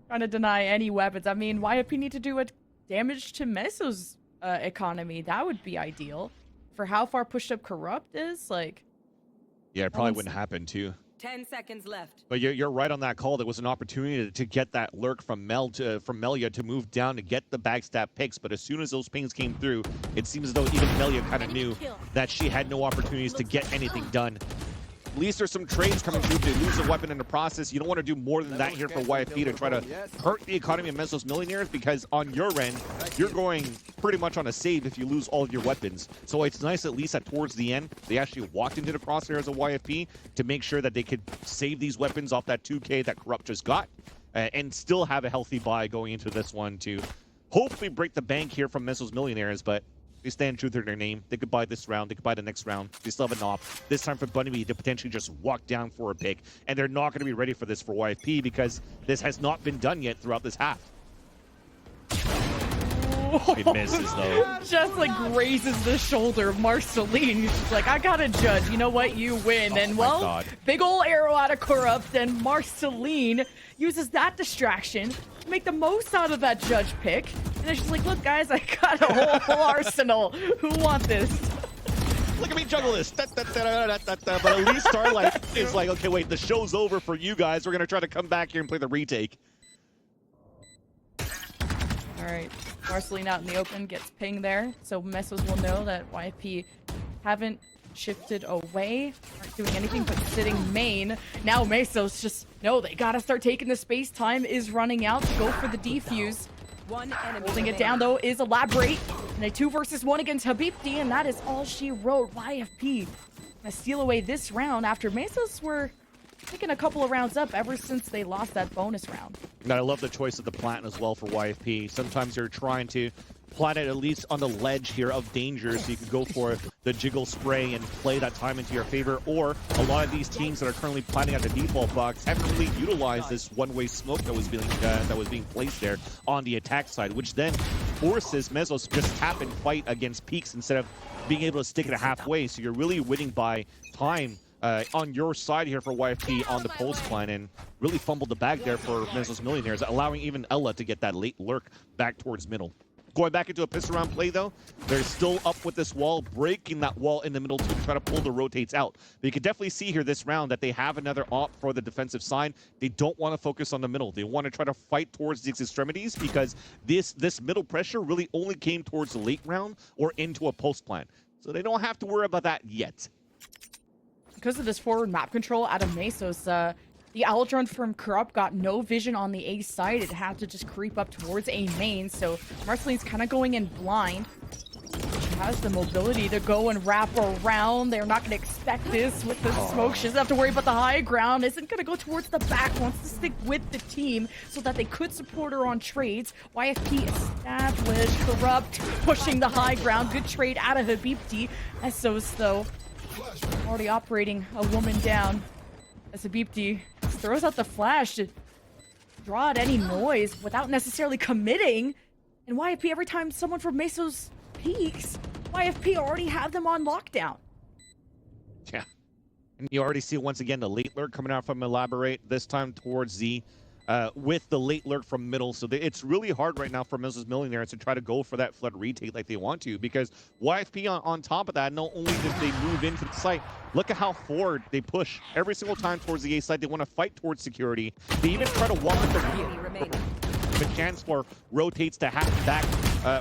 trying to deny any weapons. I mean, YFP need to do what damage to MESO's economy. That would be ideal. For how far pushed up Corrupt is, like... Yeah, it probably wouldn't happen too. 10 seconds left. But you're right on that call. There was an opportunity to get that lurk from Melia to move down to get the backstab picks. But as soon as those pings came through, it seems as though even Melia kind of knew that she had no opportunities to get anything done. At least there's some trades coming through to lose a weapon in the process. You don't want to do more than that here for YFP to try to hurt the economy of Meso's Millionaires, because on your end, you're going pretty much on a save if you lose all of your weapons. So it's nice at least that towards the end, they actually walked into the crosshairs of YFP to make sure that they could save these weapons off that 2K that Corrupt just got, and still have a healthy buy going into this one to hopefully break the bank here from Meso's Millionaires. But they stand true to their name. They could buy this round. They could buy the next round. They still have an op. This time for Bunny to potentially just walk down for a pick. And they're not going to be ready for this for YFP because this has not been done yet throughout this half. It misses, though. Just like grazes the shoulder of Marceline. He's just like, I gotta judge. You know what? You win. And well, God. big ol' arrow out of Corrupt, and Marceline uses that distraction to make the most out of that judge pick. And then she's like, look, guys, I got a whole arsenal. Who want this? Look at me juggle this. But at least Starlight is like, okay, wait, the show's over for you guys. We're going to try to come back here and play the retake. All right, Marceline out in the open gets pinged there, so Mesos will know that YFP haven't shifted away, aren't doing anything but sitting main. Now Mesos just know they gotta start taking the space. Time is running out to go for the defuse. One enemy Holding it down though is Elaborate, and a 2 versus 1 against Habibti, and that is all she wrote. YFP gonna steal away this round after Mesos were picking a couple of rounds up ever since they lost that bonus round. And I love the choice of the plant as well for YFP. Sometimes you're trying to plant it at least on the ledge here of danger, so you can go for the jiggle spray and play that time into your favor. Or a lot of these teams that are currently planting at the default box haven't really utilized this one-way smoke that was being placed there on the attack side, which then forces Mesos to just tap and fight against peaks instead of being able to stick it halfway. So you're really winning by time on your side here for YFP on the post plan, and really fumbled the bag there for Mesos Millionaires, allowing even Ella to get that late lurk back towards middle. Going back into a pistol round play though, they're still up with this wall, breaking that wall in the middle to try to pull the rotates out. But you can definitely see here this round that they have another op for the defensive side. They don't want to focus on the middle. They want to try to fight towards these extremities, because this middle pressure really only came towards the late round or into a post plan. So they don't have to worry about that yet. Because of this forward map control out of Mesos, the owl drone from Corrupt got no vision on the A side. It had to just creep up towards A main, so Marceline's kind of going in blind. She has the mobility to go and wrap around. They're not going to expect this with the smoke. She doesn't have to worry about the high ground. Isn't going to go towards the back. Wants to stick with the team so that they could support her on trades. YFP established. Corrupt pushing the high ground. Good trade out of Habibti. Mesos, though, already operating a woman down as Habibti throws out the flash to draw out any noise without necessarily committing. And YFP, every time someone from Mesos peeks, YFP already have them on lockdown. Yeah. And you already see once again the late lurk coming out from Elaborate, this time towards Z. With the late lurk from middle. So it's really hard right now for Mesos Millionaires to try to go for that flood retake like they want to, because YFP on top of that, not only did they move into the site, look at how forward they push every single time towards the A side. They want to fight towards security. They even try to walk at the chance for rotates to happen back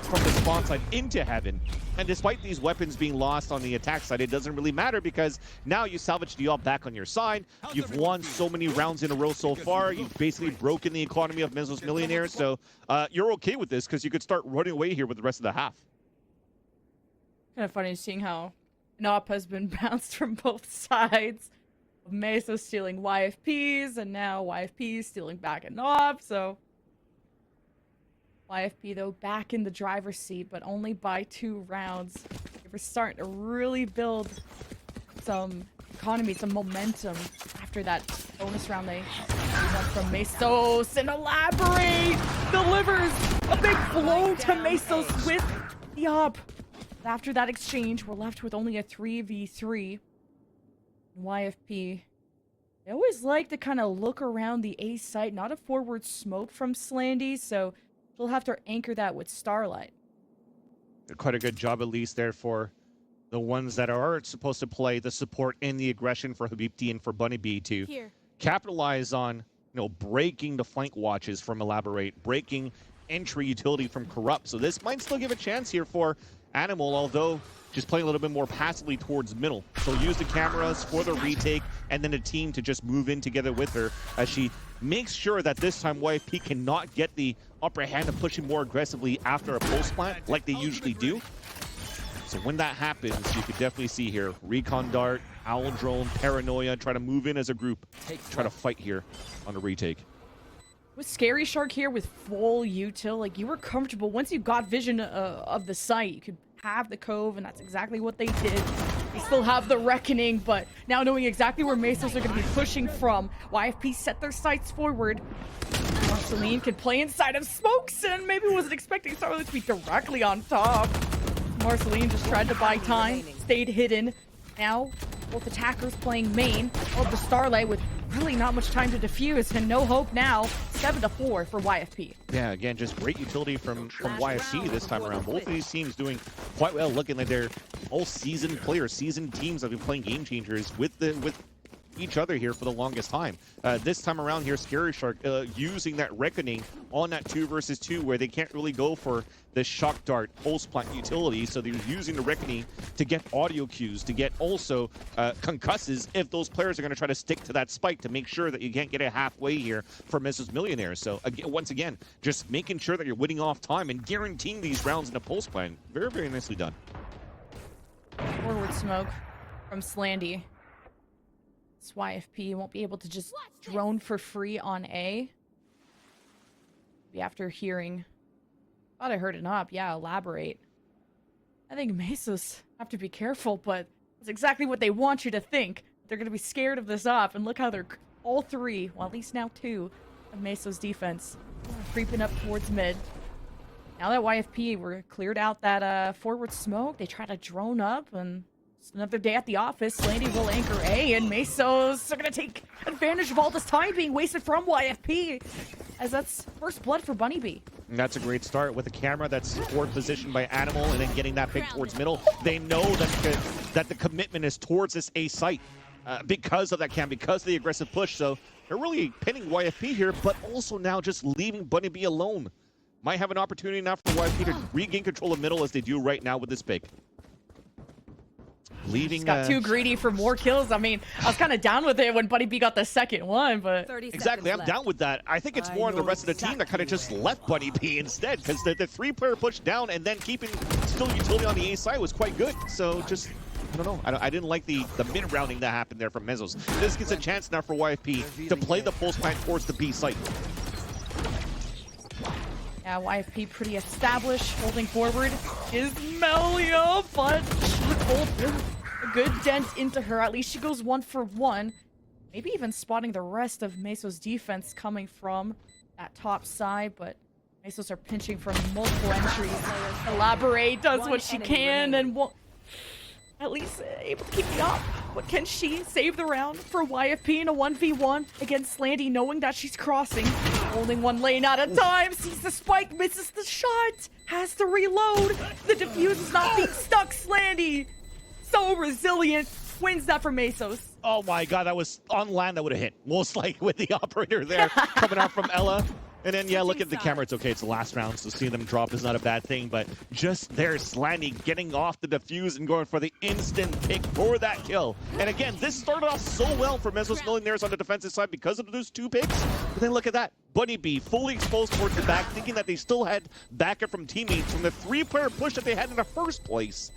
from the spawn side into heaven. And despite these weapons being lost on the attack side, it doesn't really matter, because now you salvage the op back on your side. You've won so many rounds in a row so far. You've basically broken the economy of Mesos Millionaires. So you're okay with this, because you could start running away here with the rest of the half. Kind of funny seeing how an op has been bounced from both sides. Mesos stealing YFPs, and now YFPs stealing back an op, so... YFP, though, back in the driver's seat, but only by 2 rounds. They were starting to really build some economy, some momentum after that bonus round they won from Mesos. And Elaborate delivers a big blow to Mesos with the op. After that exchange, we're left with only a 3v3. YFP, they always like to kind of look around the A site, not a forward smoke from Slandy, so She'll have to anchor that with Starlight. Quite a good job, at least, there for the ones that are supposed to play the support and the aggression for Habibti and for Bunny B to capitalize on, breaking the flank watches from Elaborate, breaking entry utility from Corrupt. So this might still give a chance here for Animal, although just playing a little bit more passively towards middle. So use the cameras for the retake and then the team to just move in together with her as she makes sure that this time YFP cannot get the upper hand of pushing more aggressively after a pulse plant like they usually do. So when that happens, you can definitely see here, Recon Dart, Owl Drone, Paranoia, try to move in as a group, try to fight here on a retake. With Scary Shark here with full util, like you were comfortable. Once you got vision of the site, you could have the Cove, and that's exactly what they did. They still have the Reckoning, but now knowing exactly where Mesos are going to be pushing from, YFP set their sights forward. Marceline can play inside of smokes, and maybe wasn't expecting Starlight to be directly on top. Marceline just tried to buy time, stayed hidden. Now, both attackers playing main of the Starlight with really not much time to defuse, and no hope now. 7-4 for YFP. Yeah, again, just great utility from YFC this time around. Both of these teams doing quite well, looking like they're all seasoned players, seasoned teams that have been playing game changers with each other here for the longest time. This time around here, Scary Shark using that Reckoning on that 2 versus 2 where they can't really go for the Shock Dart pulse plant utility, so they're using the Reckoning to get audio cues, to get also concusses if those players are going to try to stick to that spike to make sure that you can't get it halfway here for Mrs. Millionaires. So again, once again, just making sure that you're winning off time and guaranteeing these rounds in a pulse plan. Very, very nicely done. Forward smoke from Slandy. This YFP won't be able to just drone for free on A. Maybe after hearing, thought I heard it up. Yeah, Elaborate. I think Mesos have to be careful, but that's exactly what they want you to think. They're going to be scared of this up, and look how they're all 3, well at least now 2, of Mesos defense creeping up towards mid. Now that YFP were cleared out that forward smoke, they try to drone up, and it's another day at the office. Slandy will anchor A, and Mesos are going to take advantage of all this time being wasted from YFP, as that's first blood for Bunny B. And that's a great start with a camera that's forward positioned by Animal and then getting that pick towards middle. They know that the commitment is towards this A site because of that cam, because of the aggressive push. So they're really pinning YFP here, but also now just leaving Bunny B alone. Might have an opportunity now for YFP to regain control of middle as they do right now with this pick. Leaving, got too greedy for more kills. I mean, I was kind of down with it when Bunny B got the second one, but... Exactly, I'm down with that. I think it's more on the rest of the team that kind of just left Bunny B instead, because the 3-player push down and then keeping still utility on the A side was quite good. So just, I don't know. I didn't like the mid-rounding that happened there from Mesos. This gets a chance now for YFP to play the pulse plant towards the B site. Yeah, YFP pretty established. Holding forward is Melia, but she pulled a good dent into her. At least she goes 1 for 1. Maybe even spotting the rest of Meso's defense coming from that top side, but Mesos are pinching from multiple entries. Elaborate does what she can and won't at least able to keep me up. But can she save the round for YFP in a 1v1 against Slandy, knowing that she's crossing? Only one lane at a time. Sees the spike, misses the shot. Has to reload. The defuse is not being stuck. Slandy, so resilient, wins that for Mesos. Oh my god, that was on land that would have hit. Most likely with the operator there coming out from Ella. And then, yeah, look at the camera. It's okay. It's the last round, so seeing them drop is not a bad thing. But just there, Slandy getting off the defuse and going for the instant pick for that kill. And again, this started off so well for Mesos Millionaires on the defensive side because of those 2 picks. But then look at that. Bunny B fully exposed towards the back, thinking that they still had backup from teammates from the 3-player push that they had in the first place.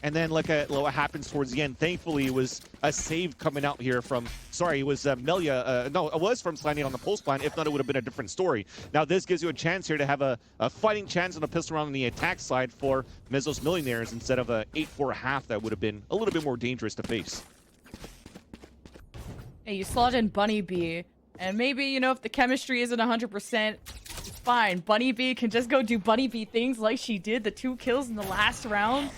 And then look at what happens towards the end. Thankfully, it was a save coming out here from, sorry, it was Melia. No, it was from Slandy on the pulse plan. If not, it would have been a different story. Now, this gives you a chance here to have a fighting chance on a pistol round on the attack side for Mesos Millionaires instead of a 8-4.5 that would have been a little bit more dangerous to face. Hey, you slot in Bunny B, and maybe, you know, if the chemistry isn't 100%, it's fine. Bunny B can just go do Bunny B things like she did, the 2 kills in the last round,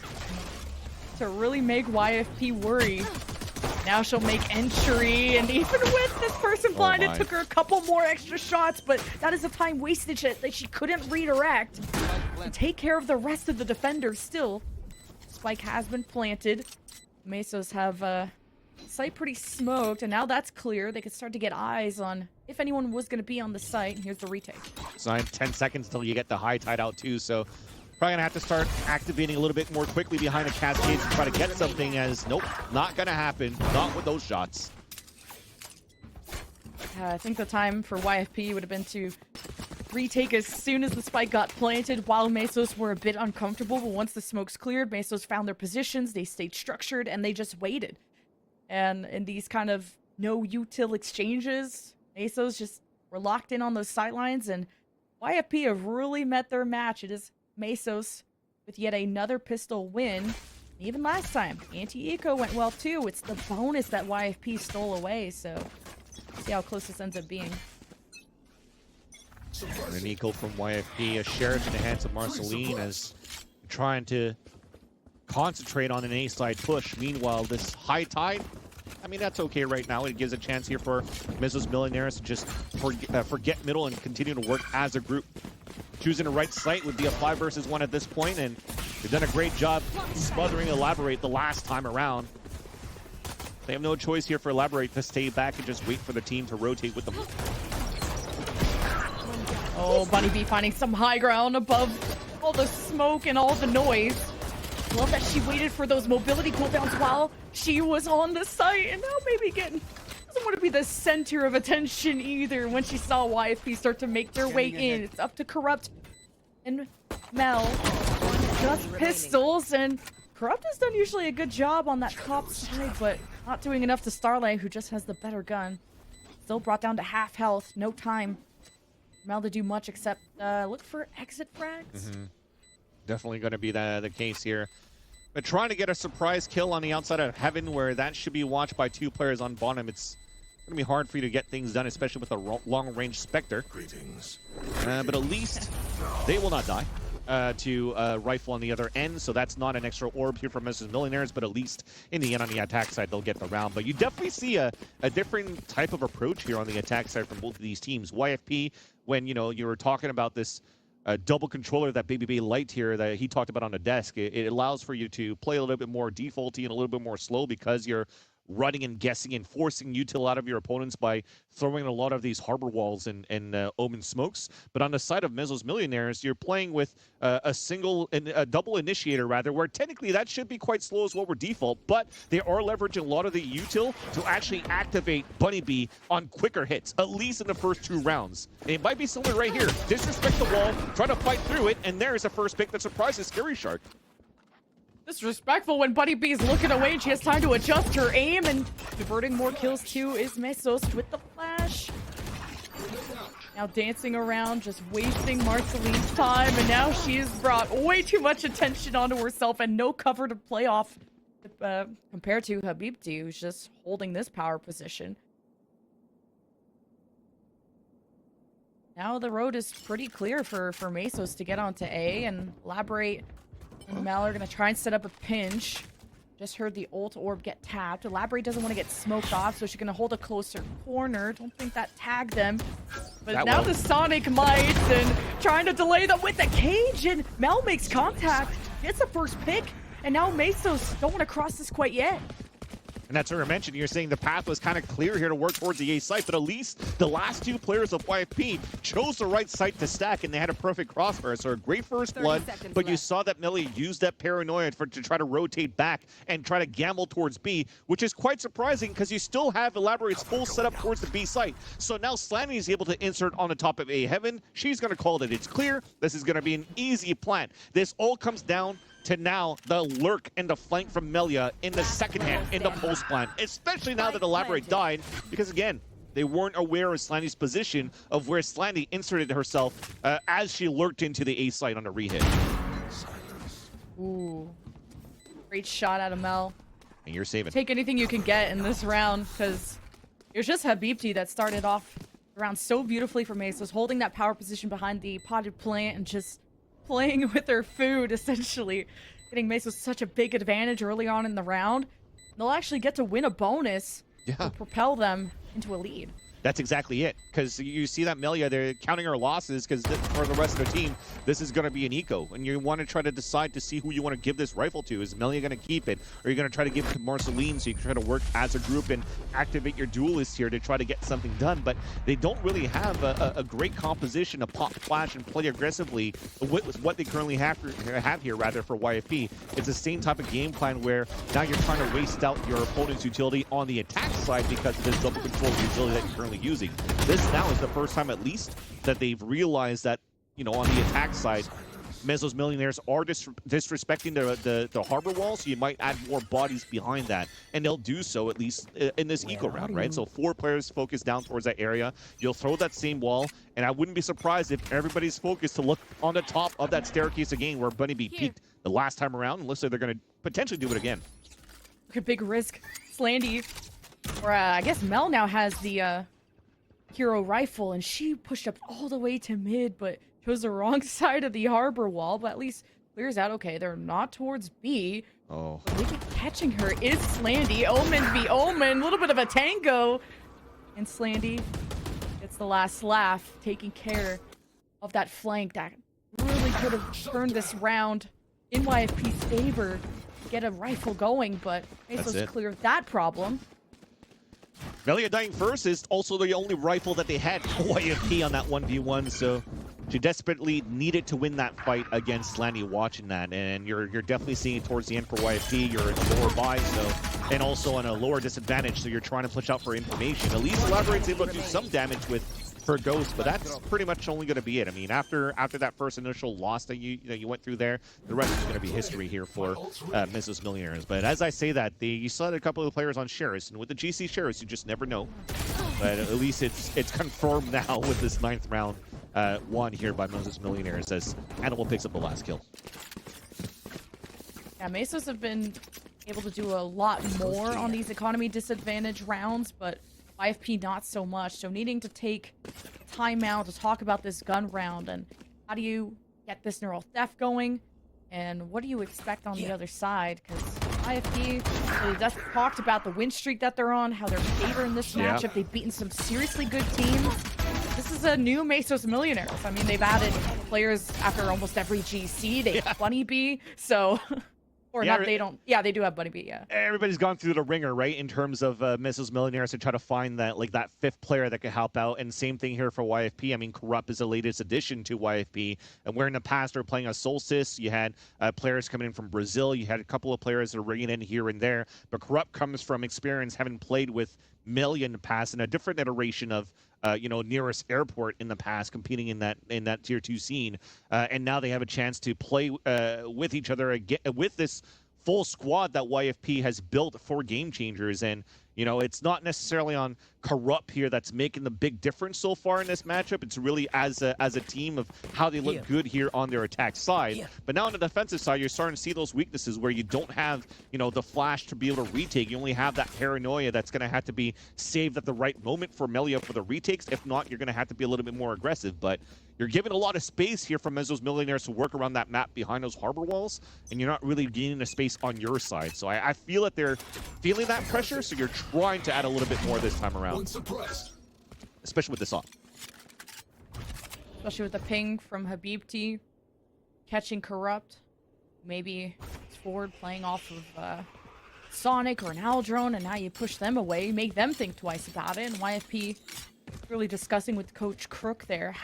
to really make YFP worry. Now she'll make entry, and even with this person blinded, my. took her a couple more extra shots, but that is a time wasted that she couldn't redirect and take care of the rest of the defenders still. Spike has been planted. Mesos have site pretty smoked, and now that's clear. They could start to get eyes on if anyone was going to be on the site. Here's the retake. So 10 seconds till you get the high tide out too, so probably gonna have to start activating a little bit more quickly behind the cascades to try to get something, as nope, not gonna happen, not with those shots. I think the time for YFP would have been to retake as soon as the spike got planted, while Mesos were a bit uncomfortable, but once the smoke's cleared, Mesos found their positions, they stayed structured, and they just waited. And in these kind of no-util exchanges, Mesos just were locked in on those sidelines, and YFP have really met their match. It is Mesos with yet another pistol win. Even last time, anti-eco went well too. It's the bonus that YFP stole away, so see how close this ends up being. And an eco from YFP, a sheriff in the hands of Marceline, as trying to concentrate on an A-side push. Meanwhile, this high tide, I mean, that's okay right now. It gives a chance here for Mrs. Millionaires to just forget middle and continue to work as a group. Choosing the right site would be a 5 versus 1 at this point, and they've done a great job smothering Elaborate the last time around. They have no choice here for Elaborate to stay back and just wait for the team to rotate with them. Oh, Bunny B finding some high ground above all the smoke and all the noise. Love that she waited for those mobility cooldowns while she was on the site, and now maybe doesn't want to be the center of attention either when she saw YFP start to make their way in. It's up to Corrupt and Mel. Just pistols, and Corrupt has done usually a good job on that top side, but not doing enough to Starlight, who just has the better gun. Still brought down to half health, no time. Mel to do much except look for exit frags. Definitely going to be the case here. But trying to get a surprise kill on the outside of Heaven, where that should be watched by 2 players on bottom. It's going to be hard for you to get things done, especially with a long-range Spectre. Greetings. But at least they will not die to rifle on the other end, so that's not an extra orb here from Mrs. Millionaires, but at least in the end on the attack side, they'll get the round. But you definitely see a different type of approach here on the attack side from both of these teams. YFP, when, you know, you were talking about this double controller that Baby Bay liked here that he talked about on the desk, it allows for you to play a little bit more defaulty and a little bit more slow because you're running and guessing and forcing util out of your opponents by throwing a lot of these harbor walls and omen smokes. But on the side of Meso's Millionaires, you're playing with a double initiator rather, where technically that should be quite slow as well for default, but they are leveraging a lot of the util to actually activate Bunny Bee on quicker hits, at least in the first 2 rounds. And it might be similar right here. Disrespect the wall, try to fight through it, and there's a first pick that surprises Scary Shark. Disrespectful when Bunny B is looking away and she has time to adjust her aim, and diverting more kills too is Mesos with the flash. Now dancing around, just wasting Marceline's time, and now she has brought way too much attention onto herself and no cover to play off compared to Habibti, who's just holding this power position. Now the road is pretty clear for Mesos to get onto A, and Elaborate and Mel are going to try and set up a pinch. Just heard the ult orb get tapped. Elaborate doesn't want to get smoked off, so she's going to hold a closer corner. Don't think that tagged them. But That now won't. the Sonic might, and trying to delay them with the cage, and Mel makes contact. Gets the first pick, and now Mesos don't want to cross this quite yet. And that's what I mentioned. You're saying the path was kind of clear here to work towards the A site, but at least the last 2 players of YFP chose the right site to stack, and they had a perfect crossfire. So a great first 30 blood, seconds but you left. saw that Millie used that paranoia to try to rotate back and try to gamble towards B, which is quite surprising because you still have Elaborate's full setup towards the B site. So now Slanny is able to insert on the top of A Heaven. She's going to call it. It's clear. This is going to be an easy plant. This all comes down to now the lurk and the flank from Melia in the second hand, in the pulse plan, especially now that Elaborate died, because again, they weren't aware of Slanny's position of where Slanny inserted herself as she lurked into the A site on a rehit. Ooh. Great shot out of Mel. And you're saving. Take anything you can get in this round, because it was just Habibti that started off the round so beautifully for Mesos, holding that power position behind the potted plant and just playing with her food, essentially. Getting Mesos such a big advantage early on in the round. They'll actually get to win a bonus Yeah. to propel them into a lead. That's exactly it. Because you see that Melia, they're counting her losses because for the rest of the team, this is going to be an eco. And you want to try to decide to see who you want to give this rifle to. Is Melia going to keep it? Or are you going to try to give it to Marceline so you can try to work as a group and activate your duelists here to try to get something done? But they don't really have a great composition to pop, flash, and play aggressively with what they currently have here, rather, for YFP. It's the same type of game plan where now you're trying to waste out your opponent's utility on the attack side because of this double control utility that you're currently using. This now is the first time, at least, that they've realized that, you know, on the attack side, MESO's Millionaires are disrespecting the harbor wall, so you might add more bodies behind that. And they'll do so, at least in this eco round, right? So 4 players focus down towards that area. You'll throw that same wall, and I wouldn't be surprised if everybody's focused to look on the top of that staircase again where Bunny Bee peaked the last time around. And looks like they're going to potentially do it again. Look at big risk. Slandy, or I guess Mel now has the hero rifle, and she pushed up all the way to mid, but chose the wrong side of the harbor wall, but at least clears out. Okay, they're not towards B. Oh. But maybe catching her is Slandy. Omen v Omen, a little bit of a tango. And Slandy gets the last laugh, taking care of that flank that really could have turned this round in YFP's favor to get a rifle going, but MESO's cleared that problem. Melia dying first is also the only rifle that they had for YFP on that 1v1, so she desperately needed to win that fight against Slandy watching that, and you're definitely seeing it towards the end for YFP. You're in a lower buy, so, and also on a lower disadvantage, so you're trying to push out for information. At least Elaborate's able to do some damage with her ghost, but that's pretty much only going to be it. I mean, after that first initial loss that you went through there, the rest is going to be history here for MESO's Millionaires. But as I say that, you saw a couple of players on Sheriffs, and with the GC Sheriffs, you just never know. But at least it's confirmed now with this 9th round won here by MESO's Millionaires as Animal picks up the last kill. Yeah, MESOs have been able to do a lot more on these economy disadvantage rounds, but YFP not so much. So needing to take time out to talk about this gun round and how do you get this neural theft going and what do you expect on the other side, because YFP really just talked about the win streak that they're on, how they're favoring this matchup. They've beaten some seriously good teams. This is a new MESO's Millionaires. I mean, they've added players after almost every GC. They have Bunny Bee, so... Or not, they don't. Yeah, they do have Bunny Bee, yeah. Everybody's gone through the ringer, right, in terms of MESO's Millionaires to try to find that, like, that 5th player that could help out. And same thing here for YFP. I mean, Corrupt is the latest addition to YFP. And where in the past they're playing a Solstice, you had players coming in from Brazil. You had a couple of players that are ringing in here and there. But Corrupt comes from experience having played with Melia in the past and a different iteration of nearest airport in the past, competing in that tier 2 scene, and now they have a chance to play with each other again with this full squad that YFP has built for Game Changers. And you know, it's not necessarily on Corrupt here that's making the big difference so far in this matchup. It's really as a team of how they look good here on their attack side. But now on the defensive side, you're starting to see those weaknesses where you don't have, the flash to be able to retake. You only have that paranoia that's going to have to be saved at the right moment for Melia for the retakes. If not, you're going to have to be a little bit more aggressive. But you're given a lot of space here from MESO's Millionaires to work around that map behind those harbor walls, and you're not really gaining the space on your side. So I feel that they're feeling that pressure, so you're trying to add a little bit more this time around. Especially with this off. Especially with the ping from Habibti, catching Corrupt. Maybe forward playing off of Sonic or an Aldrone, and now you push them away, make them think twice about it, and YFP really discussing with Coach Crook there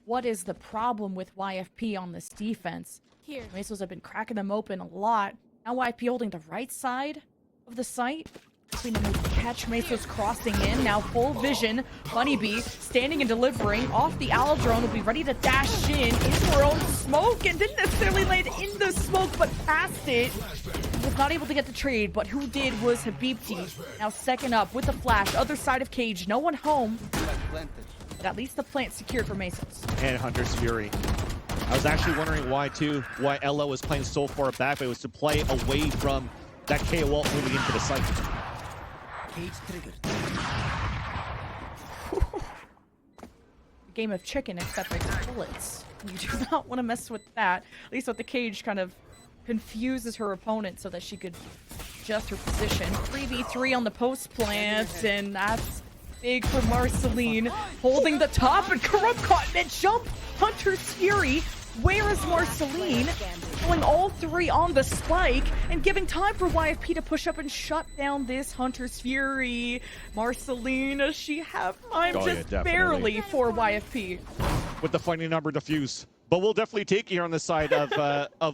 what is the problem with YFP on this defense. Here, MESOs have been cracking them open a lot. Now YFP holding the right side of the site. Between them to catch MESOs crossing in. Now full vision. Bunny Bee standing and delivering off the Aldrone. Will be ready to dash in into her own smoke and didn't necessarily land in the smoke but past it. Was not able to get the trade, but who did was Habibti. Now second up with the flash. Other side of cage. No one home. But at least the plant secured for MESOs. And Hunter's Fury. I was actually wondering why Ella was playing so far back, but it was to play away from that KO ult moving into the site. Cage triggered. Game of chicken, except for bullets. You do not want to mess with that. At least with the cage kind of confuses her opponent so that she could adjust her position. 3v3 on the post plant, and that's big for Marceline. Holding the top, and Corrupt caught mid-jump. Hunter's Fury. Where is Marceline? Going all three on the spike and giving time for YFP to push up and shut down this Hunter's Fury. Marceline, does she have time? Just barely for YFP. With the final number defuse. But we'll definitely take you here on the side of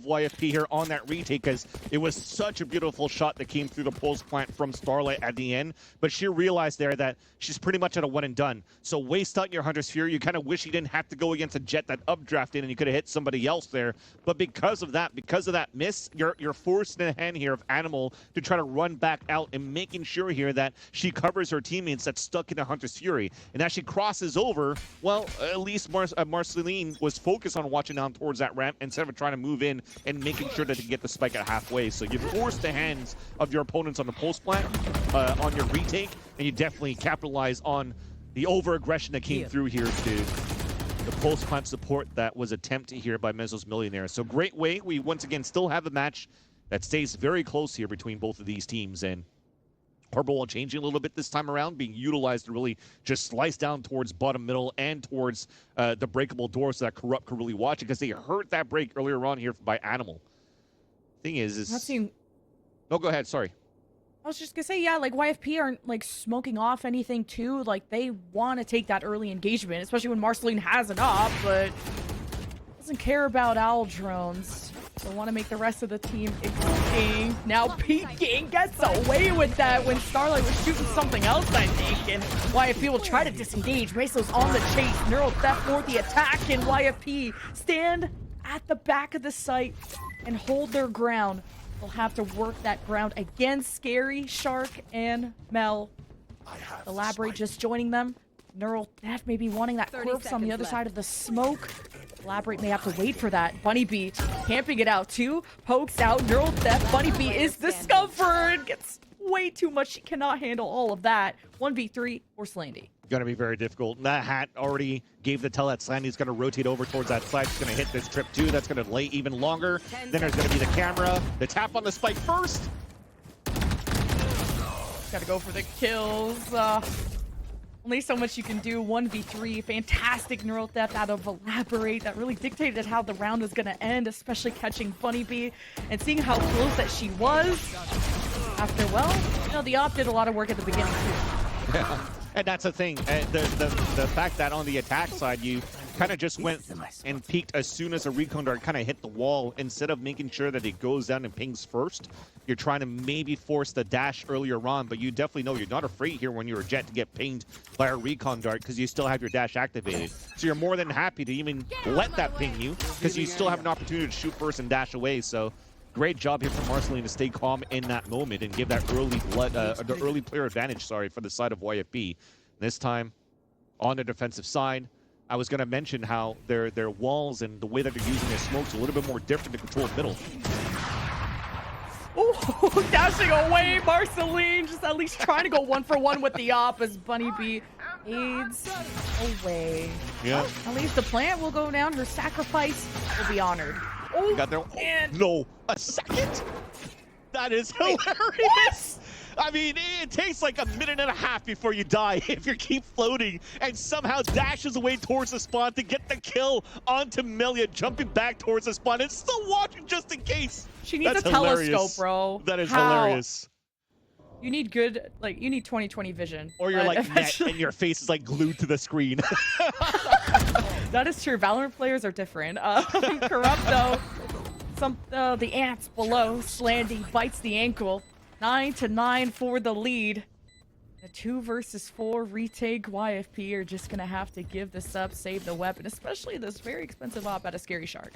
YFP here on that retake, because it was such a beautiful shot that came through the pulse plant from Starlight at the end. But she realized there that she's pretty much at a one and done. So waste out your Hunter's Fury. You kind of wish you didn't have to go against a Jet that updrafted and you could have hit somebody else there. But because of that miss, you're forced in the hand here of Animal to try to run back out and making sure here that she covers her teammates that's stuck in the Hunter's Fury. And as she crosses over, well, at least Marceline was focused on watching down towards that ramp instead of trying to move in and making sure that you get the spike at halfway. So you force the hands of your opponents on the pulse plant, on your retake, and you definitely capitalize on the over-aggression that came through here to the pulse plant support that was attempted here by MESO's Millionaire. So great way. We once again still have a match that stays very close here between both of these teams, and Purple Wall changing a little bit this time around, being utilized to really just slice down towards bottom middle and towards the breakable door so that Corrupt could really watch it, because they heard that break earlier on here by Animal. Thing is... Not seeing... No, go ahead, sorry. I was just gonna say, yeah, like YFP aren't like smoking off anything too. Like they want to take that early engagement, especially when Marceline has an op, but doesn't care about owl drones. They want to make the rest of the team exciting. Now peeking gets away with that when Starlight was shooting something else, I think. And YFP will try to disengage. Meso's on the chase. Neural Theft for the attack, and YFP stand at the back of the site and hold their ground. They'll have to work that ground against Scary, Shark, and Mel. Elaborate just joining them. Neural Theft may be wanting that corpse on the other side of the smoke. Elaborate may have to wait for that. Bunny Bee camping it out too. Pokes out. Neural Theft. Bunny Bee is discovered. Gets way too much. She cannot handle all of that. 1v3 or Slandy. Going to be very difficult. And that hat already gave the tell that Slandy's going to rotate over towards that side. She's going to hit this trip too. That's going to lay even longer. Then there's going to be the camera. The tap on the spike first. Gotta go for the kills. Only so much you can do. 1v3. Fantastic Neural Theft out of Elaborate. That really dictated how the round was going to end, especially catching Bunny Bee and seeing how close that she was. After, well, you know, the op did a lot of work at the beginning too. Yeah. And that's the thing. The fact that on the attack side, you kind of just went and peeked as soon as a recon dart kind of hit the wall. Instead of making sure that it goes down and pings first, you're trying to maybe force the dash earlier on, but you definitely know you're not afraid here when you're a Jet to get pinged by a recon dart because you still have your dash activated. So you're more than happy to even let that ping you because you still have an opportunity to shoot first and dash away. So great job here from Marceline to stay calm in that moment and give that the early player advantage, sorry, for the side of YFP. This time, on the defensive side, I was going to mention how their walls and the way that they're using their smokes are a little bit more different to control middle. Ooh, dashing away, Marceline, just at least trying to go 1-for-1 with the op as Bunny Bee aids away. Yeah. At least the plant will go down. Her sacrifice will be honored. Oh, got there. and No, a second? That is hilarious. I mean, it takes like a minute and a half before you die if you keep floating and somehow dashes away towards the spawn to get the kill onto Melia, jumping back towards the spawn and still watching just in case. She needs That's a hilarious. telescope, bro. That is How? hilarious. You need good, like, you need 20/20 vision. Or you're but like net eventually- and your face is like glued to the screen. That is true. Valorant players are different. Corrupt, though. The ants below. Slandy bites the ankle. 9-9 for the lead. A 2 versus 4 retake. YFP are just going to have to give this up, save the weapon, especially this very expensive op at a Scary Shark.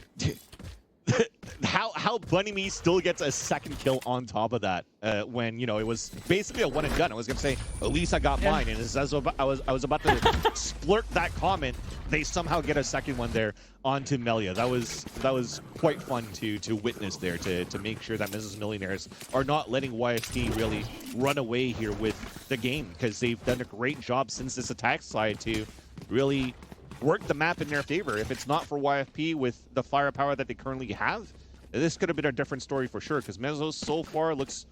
How Bunny Me still gets a second kill on top of that when, you know, it was basically a one and done. I was gonna say at least I got mine, and as I was about to splurt that comment, they somehow get a second one there onto Melia. That was quite fun to witness there, to make sure that Mrs. Millionaires are not letting YFP really run away here with the game, because they've done a great job since this attack side to really work the map in their favor. If it's not for YFP with the firepower that they currently have, this could have been a different story for sure, because MESO so far looks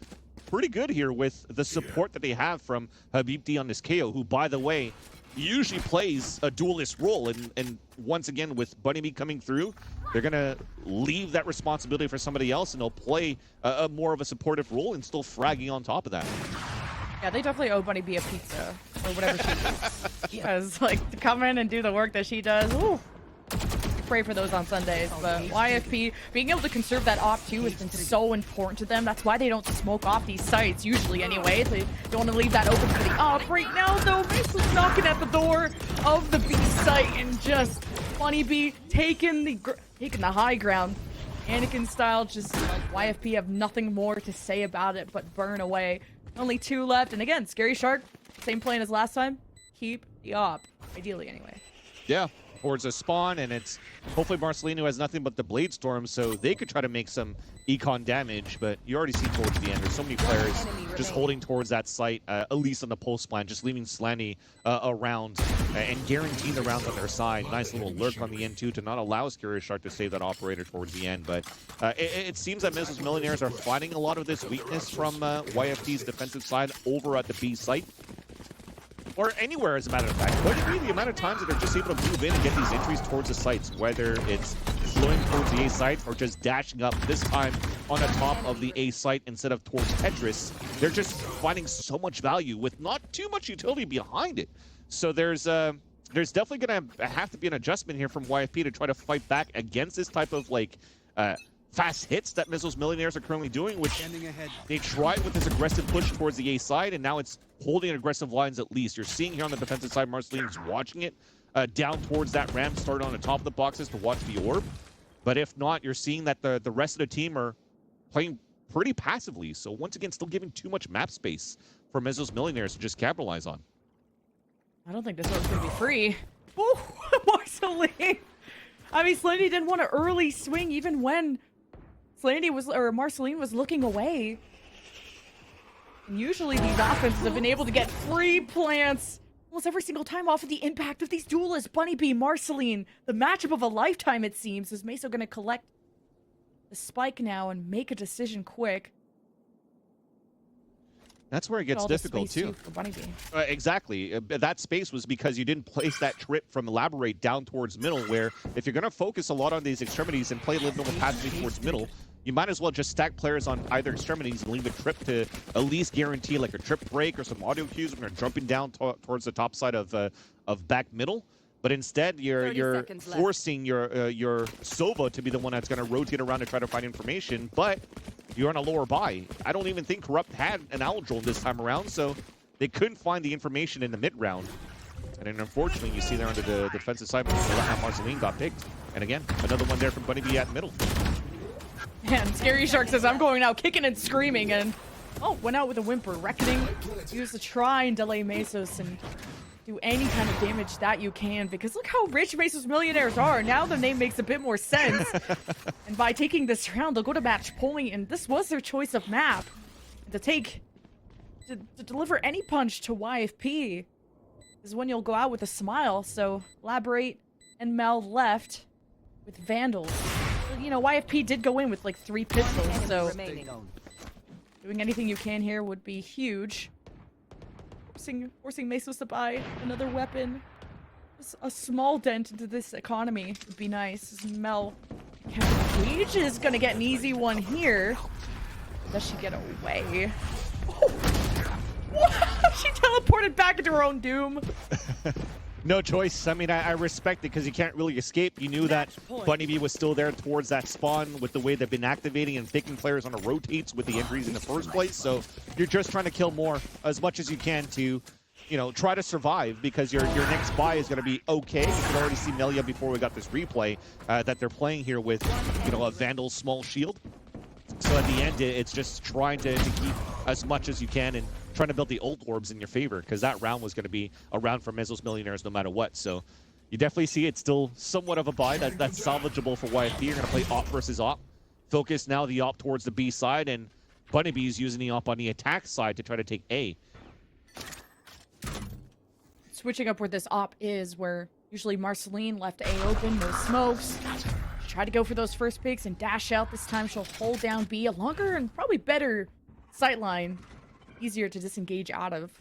pretty good here with the support that they have from Habibti on this KO, who, by the way, usually plays a duelist role. And once again, with Bunny Bee coming through, they're going to leave that responsibility for somebody else, and they'll play a more of a supportive role and still fragging on top of that. Yeah, they definitely owe Bunny Bee a pizza or whatever she eats. Because, like, to come in and do the work that she does, ooh. Pray for those on Sundays, but YFP being able to conserve that op too has been so important to them. That's why they don't smoke off these sites usually anyway. They don't want to leave that open for the op. Right now though, MESO's knocking at the door of the B site and just Bunny Bee taking the high ground. Anakin style, just YFP have nothing more to say about it but burn away. Only 2 left, and again, Scary Shark, same plan as last time. Keep the op, ideally anyway. Yeah. Towards a spawn, and it's hopefully Marcelino has nothing but the Blade Storm, so they could try to make some econ damage, but you already see towards the end, there's so many players just holding towards that site, at least on the pulse plan, just leaving Slanny around and guaranteeing the rounds on their side. Nice little lurk on the end, too, to not allow Scary Shark to save that operator towards the end, but it seems that MESO's Millionaires are finding a lot of this weakness from YFT's defensive side over at the B site. Or anywhere, as a matter of fact. What would be the amount of times that they're just able to move in and get these entries towards the sites, whether it's flowing towards the A site or just dashing up, this time on the top of the A site instead of towards Tetris. They're just finding so much value with not too much utility behind it. So there's definitely going to have to be an adjustment here from YFP to try to fight back against this type of, like, fast hits that MESO's Millionaires are currently doing, which they tried with this aggressive push towards the A side, and now it's holding aggressive lines at least. You're seeing here on the defensive side, Marcelino's watching it down towards that ramp, started on the top of the boxes to watch the orb. But if not, you're seeing that the rest of the team are playing pretty passively. So once again, still giving too much map space for MESO's Millionaires to just capitalize on. I don't think this one's going to be free. Ooh, Marceline! I mean, Slaney didn't want an early swing even when Marceline was looking away. And usually these offenses have been able to get free plants almost every single time off of the impact of these duelists. Bunny Bee, Marceline, the matchup of a lifetime it seems. Is MESO going to collect the spike now and make a decision quick? That's where it gets difficult too. For Bunny Bee. Exactly. That space was because you didn't place that trip from Elaborate down towards middle, where if you're going to focus a lot on these extremities and play a little bit more passively towards middle, you might as well just stack players on either extremities and leave a trip to at least guarantee like a trip break or some audio cues when they're jumping down towards the top side of back middle. But instead, you're forcing your Sova to be the one that's going to rotate around to try to find information, but you're on a lower buy. I don't even think Corrupt had an Owl Joel this time around, so they couldn't find the information in the mid-round. And then unfortunately, you see there on the defensive side, Marceline got picked. And again, another one there from Bunny Bee at middle. And Scary Shark says, I'm going out kicking and screaming, and went out with a whimper. Reckoning, use to try and delay Mesos and do any kind of damage that you can, because look how rich MESO's Millionaires are. Now the name makes a bit more sense. And by taking this round, they'll go to match point, and this was their choice of map. To deliver any punch to YFP is when you'll go out with a smile. So Elaborate and Mel left with Vandals. You know, YFP did go in with like 3 pistols, so doing anything you can here would be huge. Forcing Mesos to buy another weapon. Just a small dent into this economy would be nice. Mel Cage is gonna get an easy one here. Does she get away? What? She teleported back into her own doom. No choice. I mean, I respect it because you can't really escape. You knew that Bunny Bee was still there towards that spawn with the way they've been activating and picking players on a rotates with the injuries in the first place. So you're just trying to kill more as much as you can to, you know, try to survive, because your next buy is going to be okay. You could already see Melia before we got this replay that they're playing here with, you know, a Vandal small shield. So at the end, it's just trying to keep as much as you can and trying to build the ult orbs in your favor, because that round was going to be a round for MESO's Millionaires no matter what. So you definitely see it's still somewhat of a buy that's salvageable for YFP. You're going to play op versus op. Focus now the op towards the B side, and Bunny Bee is using the op on the attack side to try to take A. Switching up where this op is, where usually Marceline left A open, no smokes. Try to go for those first picks and dash out. This time she'll hold down B, a longer and probably better sightline, easier to disengage out of.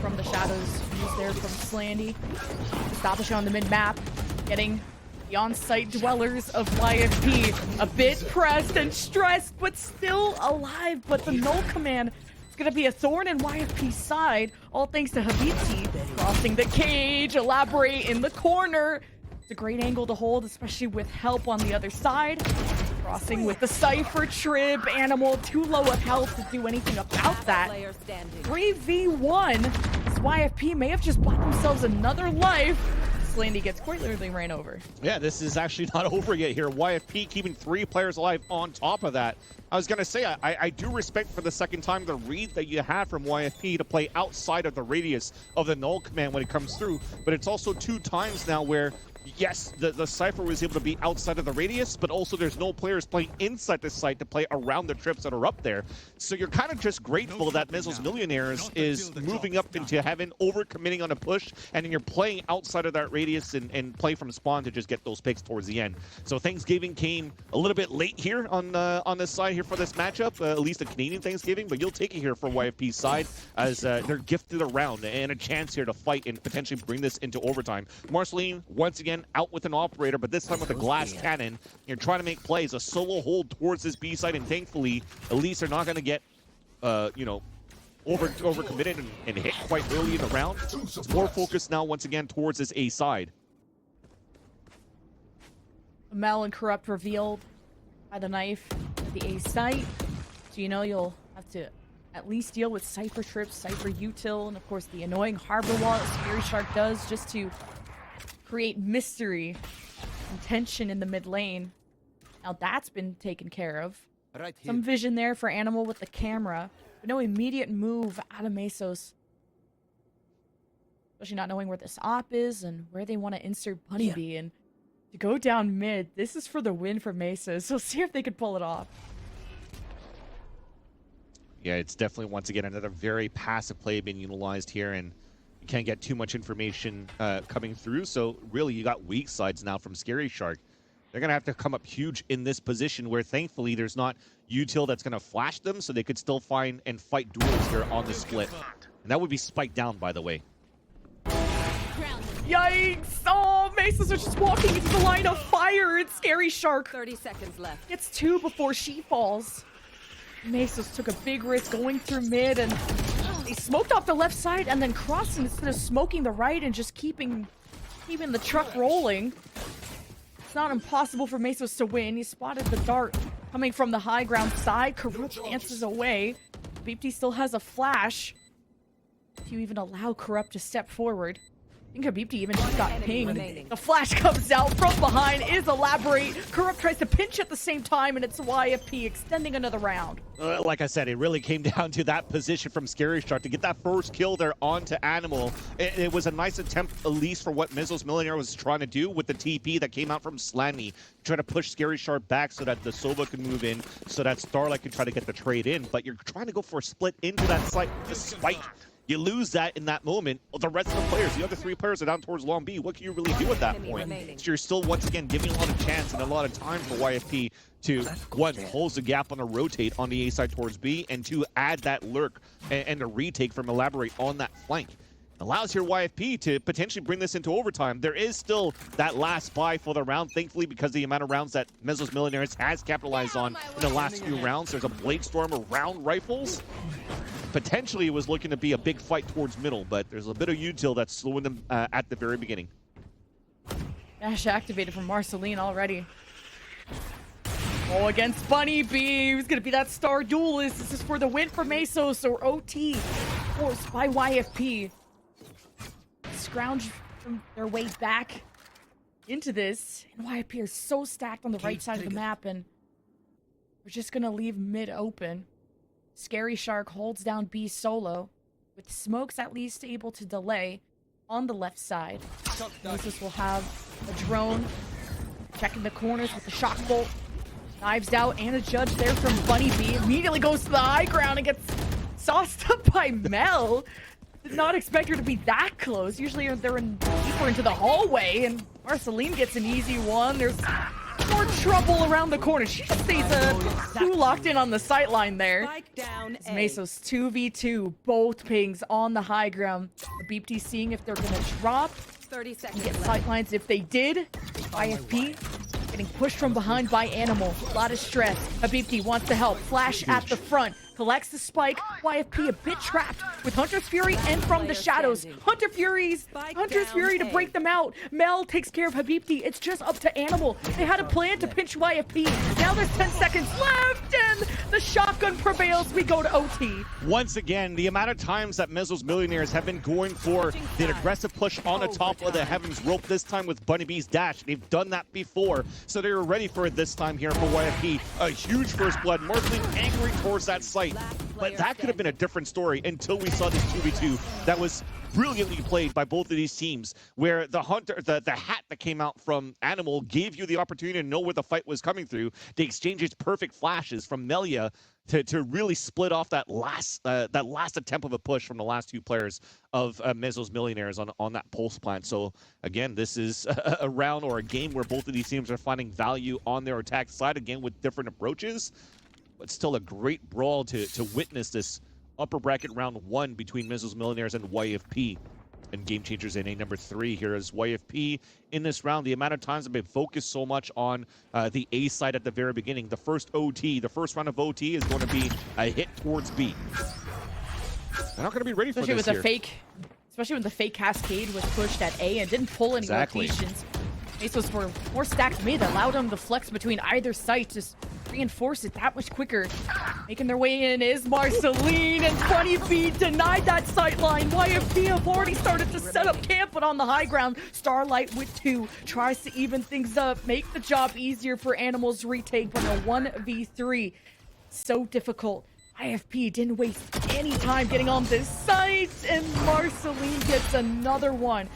From the shadows used there from Slandy. Establishing on the mid-map, getting the on-site dwellers of YFP a bit pressed and stressed, but still alive. But the null command is going to be a thorn in YFP's side, all thanks to Habibti crossing the cage, elaborate in the corner. It's a great angle to hold, especially with help on the other side. Crossing with the Cypher trip, Animal too low of health to do anything about that. 3v1. This YFP may have just bought themselves another life. Slandy gets quite literally ran over. Yeah, this is actually not over yet here. YFP keeping 3 players alive on top of that. I was going to say, I do respect for the second time the read that you have from YFP to play outside of the radius of the null command when it comes through, but it's also 2 times now where yes, the Cypher was able to be outside of the radius, but also there's no players playing inside the site to play around the trips that are up there. So you're kind of just grateful that MESO's Millionaires is moving up into heaven, over-committing on a push, and then you're playing outside of that radius and play from spawn to just get those picks towards the end. So Thanksgiving came a little bit late here on this side here for this matchup, at least the Canadian Thanksgiving, but you'll take it here for YFP's side as they're gifted a round and a chance here to fight and potentially bring this into overtime. Marceline, once again, out with an operator, but this time with a glass cannon. You're trying to make plays, a solo hold towards this B side, and thankfully, at least they're not going to get, over-committed and hit quite early in the round. It's more focused now, once again, towards this A side. Mel and Corrupt revealed by the knife at the A site. So you know you'll have to at least deal with Cypher trips, Cypher util, and of course the annoying harbor wall that Scary Shark does just to create mystery and tension in the mid lane. Now that's been taken care of. Right here. Some vision there for Animal with the camera, but no immediate move out of Mesos. Especially not knowing where this op is and where they want to insert Bunny Bee. And to go down mid, this is for the win for Mesos. So see if they could pull it off. Yeah, it's definitely, once again, another very passive play being utilized here, and you can't get too much information coming through. So really, you got weak sides now from Scary Shark. They're going to have to come up huge in this position where thankfully there's not util that's going to flash them, so they could still find and fight duels here on the split. And that would be spiked down, by the way. Yikes! Oh, Mesos are just walking into the line of fire. It's Scary Shark. 30 seconds left. Gets 2 before she falls. Mesos took a big risk going through mid, and they smoked off the left side and then crossing instead of smoking the right and just keeping the truck rolling. It's not impossible for Mesos to win. He spotted the dart coming from the high ground side. Corrupt dances away. Beepty still has a flash. If you even allow Corrupt to step forward. I think Habibti even just got pinged. The flash comes out from behind, is elaborate. Corrupt tries to pinch at the same time, and it's YFP extending another round. Like I said, it really came down to that position from Scary Shark to get that first kill there onto Animal. It was a nice attempt, at least for what MESO's Millionaire was trying to do with the TP that came out from Slanny. Try to push Scary Shark back so that the Sova could move in, so that Starlight could try to get the trade in. But you're trying to go for a split into that site despite you lose that in that moment. The rest of the players, the other 3 players are down towards Long B. What can you really do at that point? So you're still, once again, giving a lot of chance and a lot of time for YFP to, 1, close the gap on the rotate on the A side towards B, and 2, add that lurk and the retake from Elaborate on that flank. Allows here YFP to potentially bring this into overtime. There is still that last buy for the round, thankfully, because of the amount of rounds that MESO's Millionaires has capitalized on in the last few rounds. There's a Blade Storm around rifles. Potentially, it was looking to be a big fight towards middle, but there's a bit of util that's slowing them at the very beginning. Dash activated from Marceline already. Oh, against Bunny Bee. Who's going to be that star duelist? This is for the win for Mesos, or OT. Forced by YFP. Scrounge from their way back into this. And YFP are so stacked on the right side of the map, and we're just going to leave mid open. Scary Shark holds down B solo, with Smokes at least able to delay on the left side. Mesos will have a drone checking the corners with the shock bolt. Knives out, and a judge there from Bunny B. Immediately goes to the high ground and gets sauced up by Mel. Did not expect her to be that close. Usually they're deeper into the hallway, and Marceline gets an easy one. There's More trouble around the corner. She just stays too locked in on the sight line there. Spike down A. Meso's 2v2, both pings on the high ground. Habibti seeing if they're gonna drop 30 and seconds get left. sight lines. If they did, YFP getting pushed from behind by Animal. A lot of stress. Habibti wants to help. Flash at the front. Collects the spike. YFP a bit trapped with Hunter's Fury and from the shadows. Hunter's Fury to break them out. Mel takes care of Habibti. It's just up to Animal. They had a plan to pinch YFP. Now there's 10 seconds left and the shotgun prevails. We go to OT. Once again, the amount of times that MESO's Millionaires have been going for the aggressive push on the top of the Heavens rope, this time with Bunny B's dash. They've done that before, so they were ready for it this time here for YFP. A huge first blood. Marceline angry towards that site. But that could have been a different story until we saw this 2v2 that was brilliantly played by both of these teams, where the Hunter, the hat that came out from Animal gave you the opportunity to know where the fight was coming through. They exchanged perfect flashes from Melia to really split off that last attempt of a push from the last two players of MESO's Millionaires on that pulse plant. So again, this is a round or a game where both of these teams are finding value on their attack side, again with different approaches. But still a great brawl to witness this upper bracket round 1 between MESO's Millionaires and YFP. And Game Changers NA number 3 here as YFP in this round. The amount of times have been focused so much on the A side at the very beginning. The first OT, the first round of OT is going to be a hit towards B. They're not going to be ready for this here. Especially when the fake cascade was pushed at A and didn't pull any rotations. Mesos were more stacked mid, allowed them to flex between either site, just reinforce it that much quicker. Making their way in is Marceline, and 20 feet denied that sight line. YFP have already started to set up camp, but on the high ground, Starlight with 2 tries to even things up, make the job easier for Animal's retake, but a 1v3. So difficult. YFP didn't waste any time getting on this site, and Marceline gets another one.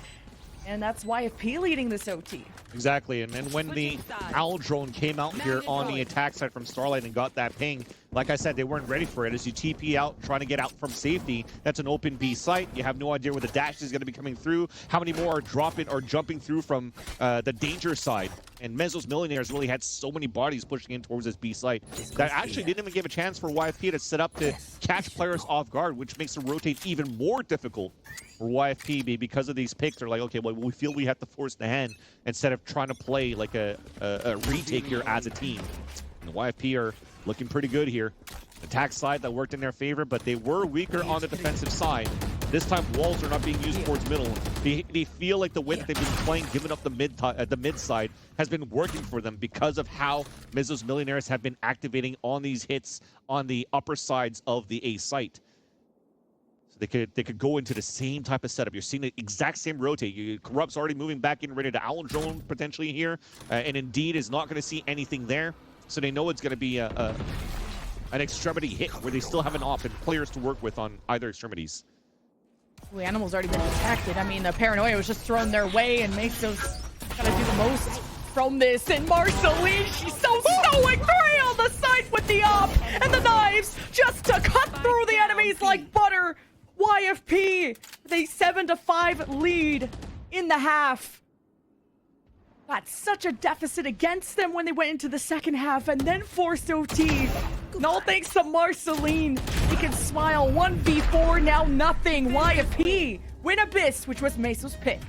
And that's YFP leading this OT. Exactly, and then when the Owl drone came out here on the attack side from Starlight and got that ping, like I said, they weren't ready for it. As you TP out, trying to get out from safety, that's an open B site. You have no idea where the dash is going to be coming through, how many more are dropping or jumping through from the danger side. And MESO's Millionaires really had so many bodies pushing in towards this B site that actually didn't even give a chance for YFP to set up to catch players off guard, which makes the rotate even more difficult for YFP because of these picks. They're like, okay, well, we feel we have to force the hand instead of trying to play like a retake here as a team. And the YFP are looking pretty good here. Attack side that worked in their favor, but they were weaker on the defensive side. This time walls are not being used towards middle. They feel like the way that they've been playing, giving up the mid side, has been working for them because of how MESO's Millionaires have been activating on these hits on the upper sides of the A site. So they could go into the same type of setup. You're seeing the exact same rotate. Corrupt's already moving back in, ready to Owl drone potentially here, and Indeed is not going to see anything there. So they know it's going to be an extremity hit where they still have an op and players to work with on either extremities. The Animal's already been detected. I mean, the paranoia was just thrown their way, and Meso's gotta do the most from this. And Marceline, she's so stoic, three on the side with the op and the knives just to cut through the enemies like butter. YFP with a 7-5 lead in the half. Got such a deficit against them when they went into the second half and then forced OT. And all thanks to Marceline. He can smile. 1v4, now nothing. YFP win Abyss, which was MESO's pick.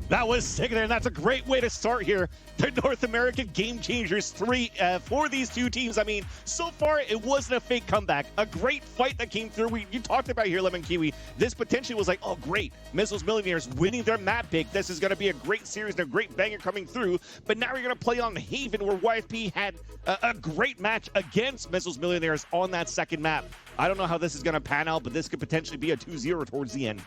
That was sick there, and that's a great way to start here. The North American Game Changers 3 for these two teams. I mean, so far it wasn't a fake comeback. A great fight that came through. You talked about here, Lemon Kiwi. This potentially was like, oh great, MESO's Millionaires winning their map pick. This is going to be a great series and a great banger coming through. But now you're going to play on Haven, where YFP had a great match against MESO's Millionaires on that second map. I don't know how this is going to pan out, but this could potentially be a 2-0 towards the end.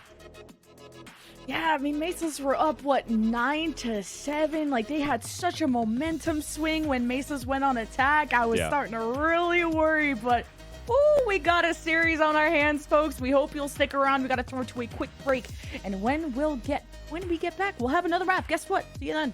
Yeah, I mean, MESOs were up, what, 9-7? Like, they had such a momentum swing when MESOs went on attack. I was starting to really worry, but, ooh, we got a series on our hands, folks. We hope you'll stick around. We got to throw to a quick break. And when we get back, we'll have another wrap. Guess what? See you then.